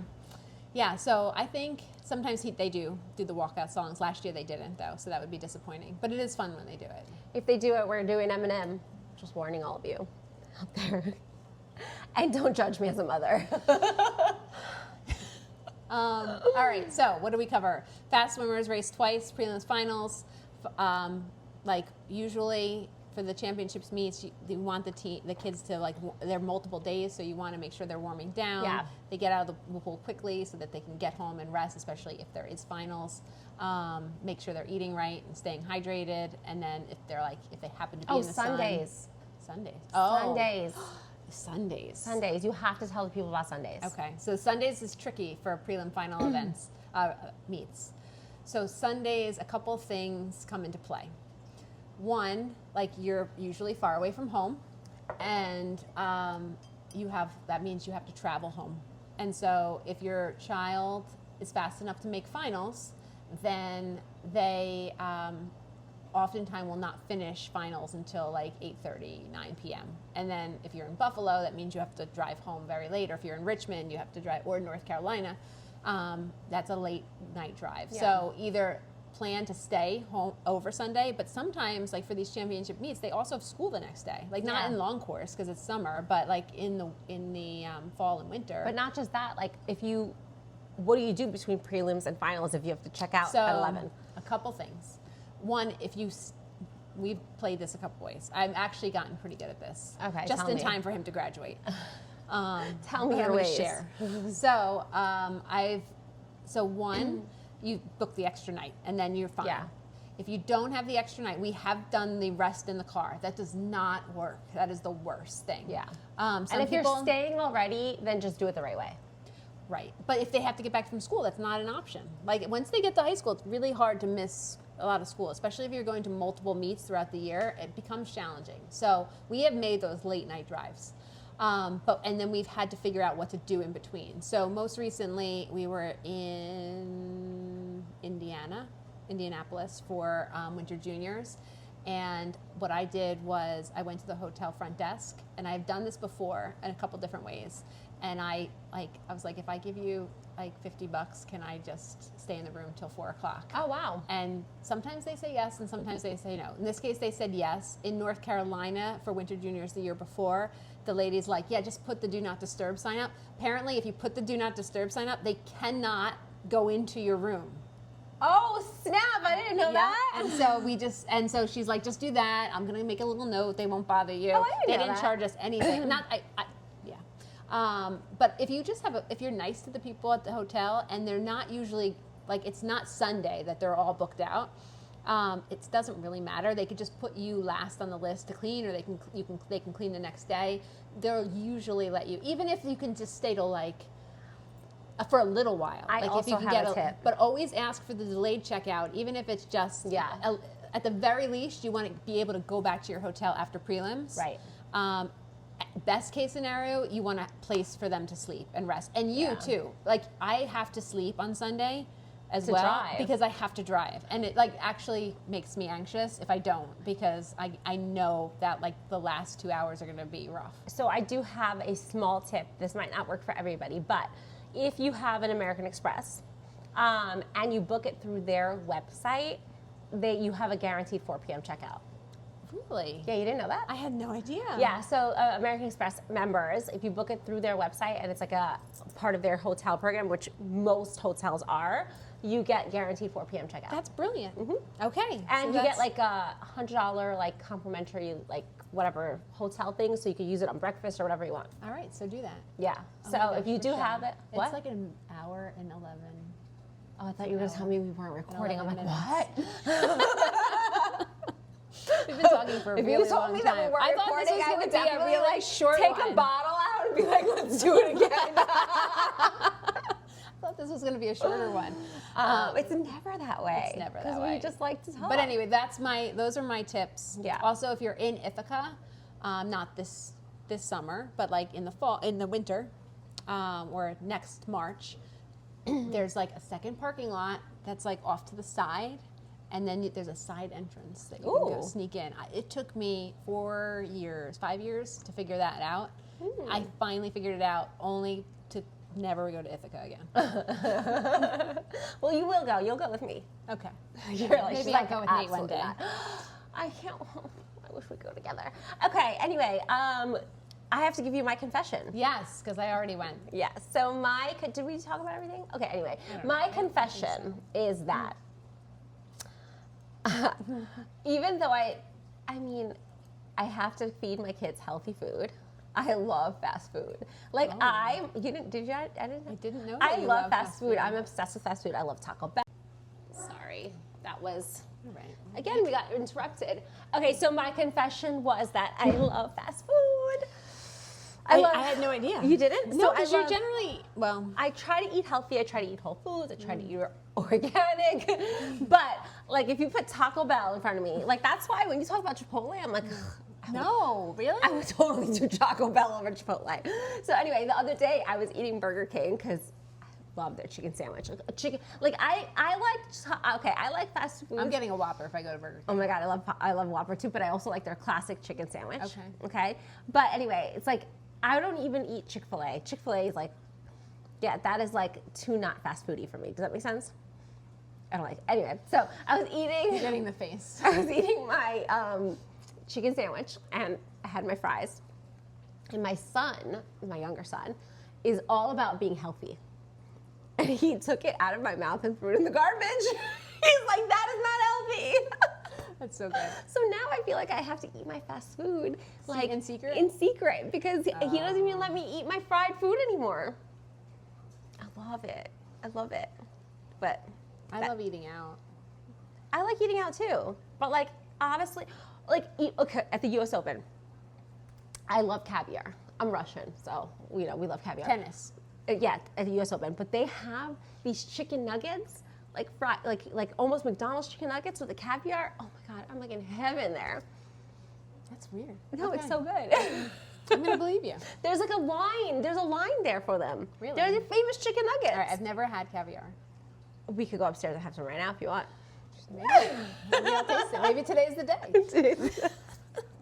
yeah, so I think sometimes they do the walkout songs. Last year they didn't though, so that would be disappointing. But it is fun when they do it. If they do it, we're doing Eminem. Just warning all of you out there. And don't judge me as a mother. All right, so what do we cover? Fast swimmers race twice, prelims, finals. Like usually for the championships meets, you want the kids to like they're multiple days, so you want to make sure they're warming down. Yeah. They get out of the pool quickly so that they can get home and rest, especially if there is finals. Make sure they're eating right and staying hydrated, and then if they happen to be in the Sundays. Sundays. Sundays. Sundays. Sundays. You have to tell the people about Sundays. Okay, so Sundays is tricky for prelim final events, meets. So Sundays, a couple things come into play. One, like you're usually far away from home, and that means you have to travel home. And so if your child is fast enough to make finals, then they oftentimes will not finish finals until like 8:30, 9 p.m. And then if you're in Buffalo, that means you have to drive home very late. Or if you're in Richmond, you have to drive, or North Carolina, that's a late night drive. Yeah. So either plan to stay home over Sunday, but sometimes like for these championship meets, they also have school the next day. Like not in long course because it's summer, but like in the fall and winter. But not just that, like what do you do between prelims and finals if you have to check out at 11? A couple things. One, we've played this a couple ways. I've actually gotten pretty good at this. Okay, just tell in me. time for him to graduate. Tell me but your I'm gonna ways. Share. So one, you book the extra night, and then you're fine. Yeah. If you don't have the extra night, we have done the rest in the car. That does not work. That is the worst thing. Yeah. Some And if people, you're staying already, then just do it the right way. right. But if they have to get back from school, that's not an option. Like once they get to high school, it's really hard to miss lot of school, especially if you're going to multiple meets throughout the year. It becomes challenging. So we have made those late night drives. And then we've had to figure out what to do in between. So most recently, we were in Indianapolis for Winter Juniors. And what I did was I went to the hotel front desk, and I've done this before in a couple different ways. And I was like, if I give you like $50, can I just stay in the room till 4 o'clock? Oh, wow. And sometimes they say yes, and sometimes they say no. In this case, they said yes. In North Carolina for Winter Juniors the year before, the lady's like, yeah, just put the do not disturb sign up. Apparently, if you put the do not disturb sign up, they cannot go into your room. Oh, snap, I didn't know that. And so she's like, just do that. I'm going to make a little note. They won't bother you. Oh, I didn't know They didn't that. charge us anything. But if you just if you're nice to the people at the hotel, and they're not usually, like, it's not Sunday that they're all booked out, it doesn't really matter. They could just put you last on the list to clean, or they can clean the next day. They'll usually let you, even if you can just stay till like, for a little while. I like also if you can have get a tip. But always ask for the delayed checkout, even if it's just, at the very least, you want to be able to go back to your hotel after prelims. Right. Best case scenario, you want a place for them to sleep and rest. And you too. Like, I have to sleep on Sunday as well drive. because I have to drive. And it like actually makes me anxious if I don't, because I know that like the last 2 hours are going to be rough. So I do have a small tip. This might not work for everybody, but if you have an American Express and you book it through their website, you have a guaranteed 4 p.m. checkout. Really? Yeah, you didn't know that? I had no idea. Yeah, so American Express members, if you book it through their website and it's like a part of their hotel program, which most hotels are, you get guaranteed 4 p.m. checkout. That's brilliant. Mm-hmm. Okay. And you get like a $100 like complimentary like whatever hotel thing, so you can use it on breakfast or whatever you want. All right, so do that. Yeah. Oh So my gosh, if you for do sure. have it, what? It's like an hour and 11. Oh, I thought you were going to tell me we weren't recording. I'm like, what? We've been talking for a If really you told long me time. that we weren't I thought this recording, was I going would to be a definitely really like short take one. a bottle out and be like, let's do it again. I thought this was going to be a shorter one. It's never that way. It's never that Because way. we just like to talk. But anyway, those are my tips. Yeah. Also, if you're in Ithaca, not this summer, but like in the fall, in the winter, or next March, there's like a second parking lot that's like off to the side, and then there's a side entrance that you can go Ooh. sneak in. It took me 5 years to figure that out. I finally figured it out, only to never go to Ithaca again. Well, you will go. You'll go with me. Okay. You're like, Maybe she's I'll like, go with Nate one "Absolutely day." not." I can't. I wish we'd go together. Okay. Anyway, I have to give you my confession. Yes, because I already went. Yeah. So did we talk about everything? Okay. Anyway, my confession is that even though I have to feed my kids healthy food. I love fast food. Like you didn't? Did you? I didn't. I didn't know. I that you love fast food. food. I'm obsessed with fast food. I love Taco Bell. Sorry, that was. All right. Again, we got interrupted. Okay, so my confession was that I love fast food. I had no idea. You didn't? No, So because you're generally, I try to eat healthy. I try to eat whole foods. I try to eat organic. But like, if you put Taco Bell in front of me, like that's why when you talk about Chipotle, I'm like, no, really? I would totally do Taco Bell over Chipotle. So anyway, the other day I was eating Burger King because I love their chicken sandwich. I like fast food. I'm getting a Whopper if I go to Burger King. Oh my God, I love Whopper too, but I also like their classic chicken sandwich. Okay. Okay. But anyway, it's like I don't even eat Chick-fil-A. Chick-fil-A is like, yeah, that is like too not fast foody for me. Does that make sense? I don't like it. Anyway, so I was eating. You're getting the face. I was eating my chicken sandwich and I had my fries. And my son, my younger son, is all about being healthy. And he took it out of my mouth and threw it in the garbage. He's like, that is not healthy. That's so good. So now I feel like I have to eat my fast food like in secret? In secret, because he doesn't even let me eat my fried food anymore. I love it. I love it. But I love eating out. I like eating out too. But like honestly, okay, at the US Open, I love caviar. I'm Russian, so we love caviar. Tennis. Yeah, at the US Open. But they have these chicken nuggets like almost McDonald's chicken nuggets with the caviar. Oh my God, I'm like in heaven there. That's weird. No, Okay. it's so good. I'm gonna believe you. There's like a line. There's a line there for them. Really? They're the famous chicken nuggets. All right, I've never had caviar. We could go upstairs and have some right now if you want. Maybe I'll taste it. Maybe today's the day.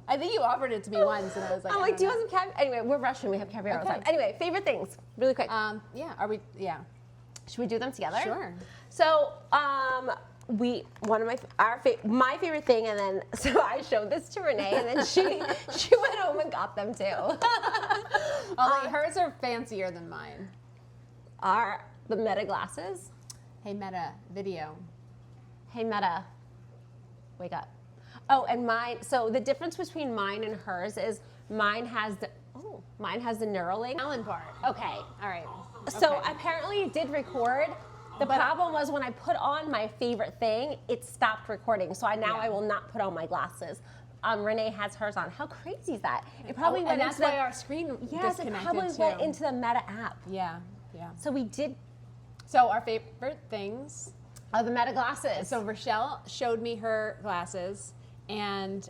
I think you offered it to me once, and I was like, I'm like, do you want some caviar? Anyway, we're Russian. We have caviar all the time. Anyway, favorite things, really quick. Yeah. Are we? Yeah. Should we do them together? Sure. So, my favorite thing, and then so I showed this to Renee, and then she went home and got them too. Hers are fancier than mine. Are the Meta glasses? Hey, Meta, video. Hey, Meta, wake up. Oh, and mine. So the difference between mine and hers is mine has the Neuralink. Talent part. Okay. All right. So Okay. apparently it did record. The problem was when I put on my favorite thing, it stopped recording. So I will not put on my glasses. Renee has hers on. How crazy is that? It probably went and that's into why our screen yes, it disconnected probably too. went into the Meta app. Yeah. Yeah. So we did. So our favorite things. Oh, the Meta glasses. So Rochelle showed me her glasses, and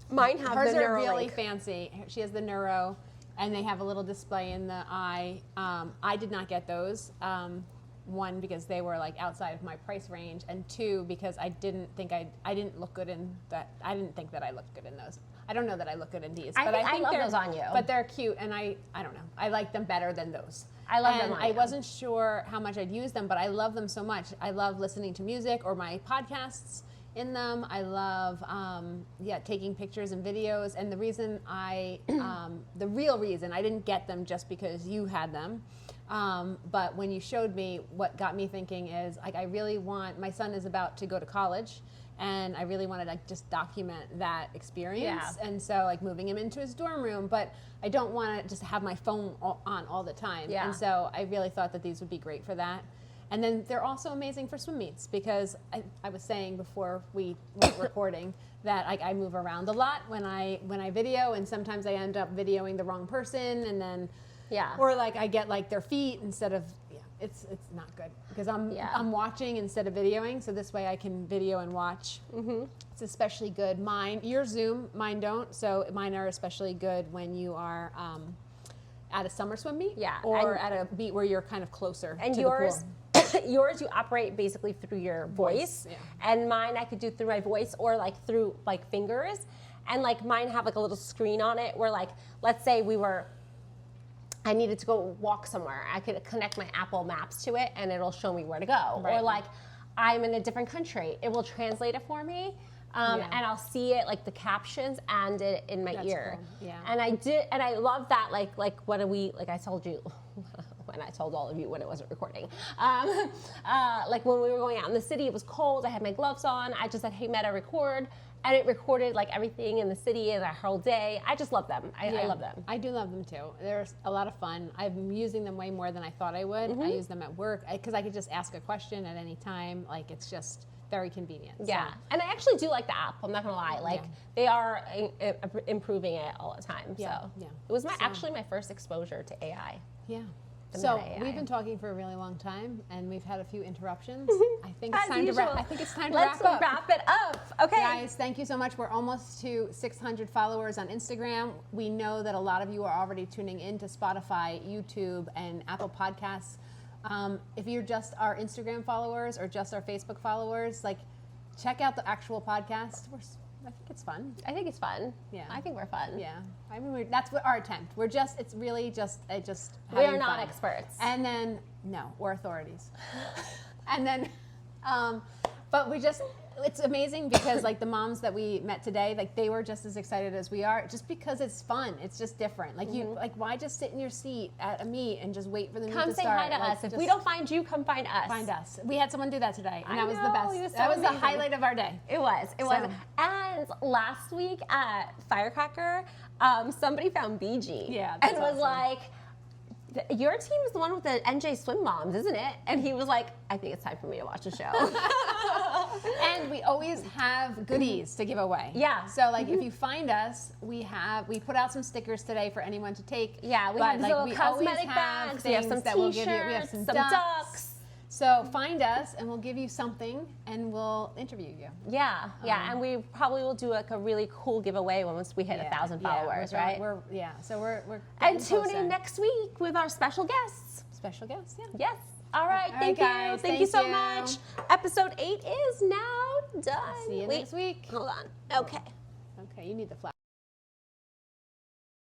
mine have hers the are really Neuralink. fancy. She has the Neuro, and they have a little display in the eye. I did not get those. One, because they were like outside of my price range, and two, because I didn't think I didn't look good in that. I didn't think that I looked good in those. I don't know that I look good in these, I but think I think I love they're, those on you. But they're cute, and I don't know. I like them better than those. I love them And on I you. wasn't sure how much I'd use them, but I love them so much. I love listening to music or my podcasts in them. I love, taking pictures and videos. And the reason the real reason I didn't get them just because you had them. But when you showed me, what got me thinking is like, I really want, my son is about to go to college, and I really want to like just document that experience. Yeah. And so like moving him into his dorm room, but I don't want to just have my phone on all the time. Yeah. And so I really thought that these would be great for that. And then they're also amazing for swim meets, because I was saying before we were recording that I move around a lot when I video, and sometimes I end up videoing the wrong person, and then or like I get like their feet instead of it's not good because I'm watching instead of videoing, so this way I can video and watch. Mm-hmm. It's especially good. Yours Zoom, mine don't, so mine are especially good when you are at a summer swim meet, or at a meet where you're kind of closer. And to yours, the pool. yours you operate basically through your voice, and mine I could do through my voice or like through like fingers, and like mine have like a little screen on it where like let's say I needed to go walk somewhere. I could connect my Apple Maps to it, and it'll show me where to go. Right. Or like, I'm in a different country. It will translate it for me, and I'll see it like the captions and it in my ear. Cool. Yeah. And I love that. Like when I told you. When I told all of you when it wasn't recording. Like when we were going out in the city, it was cold. I had my gloves on. I just said, "Hey, Meta, record." And it recorded like everything in the city and our whole day. I just love them. I love them. I do love them too. They're a lot of fun. I'm using them way more than I thought I would. Mm-hmm. I use them at work because I could just ask a question at any time. Like it's just very convenient. Yeah, and I actually do like the app. I'm not gonna lie. Like they are improving it all the time. Yeah. So Yeah. it was actually my first exposure to AI. Yeah. The So Meta AI. we've been talking for a really long time, and we've had a few interruptions. I think As it's time to usual. wrap. I think it's time to Let's wrap up. wrap it up. Okay. Guys, thank you so much. We're almost to 600 followers on Instagram. We know that a lot of you are already tuning in to Spotify, YouTube, and Apple Podcasts. If you're just our Instagram followers or just our Facebook followers, like check out the actual podcast. I think it's fun. I think it's fun. Yeah. I think we're fun. Yeah, I mean, that's what our attempt. It's really just We are having not fun. experts. And then, no, we're authorities. And then, but it's amazing because like the moms that we met today, like they were just as excited as we are, just because it's fun. It's just different. Like why just sit in your seat at a meet and just wait for the meet Come to say start? hi to Like, us. If just we don't find you, come find us. find us. We had someone do that today, and I that was the know, best. it was so that was amazing. the highlight of our day. It was. It was. So- And last week at Firecracker, somebody found BG. Yeah, and that's was awesome. like, your team is the one with the NJ Swim Moms, isn't it? And he was like, I think it's time for me to watch the show. And we always have goodies to give away. Yeah. So like if you find us, we put out some stickers today for anyone to take. Yeah, we but, have these like, little we always cosmetic have bags. We have things some that we'll give you. We have t-shirts, some some ducks. ducks. So find us, and we'll give you something, and we'll interview you. Yeah, and we probably will do like a really cool giveaway once we hit 1,000 followers, right? So we're and getting tune closer. in next week with our special guests. Special guests, yeah. Yes. All right. All Thank right, you. guys. Thank you so Thank you. much. Episode 8 is now done. See you Wait, next week. hold on. Okay. Okay, you need the flower.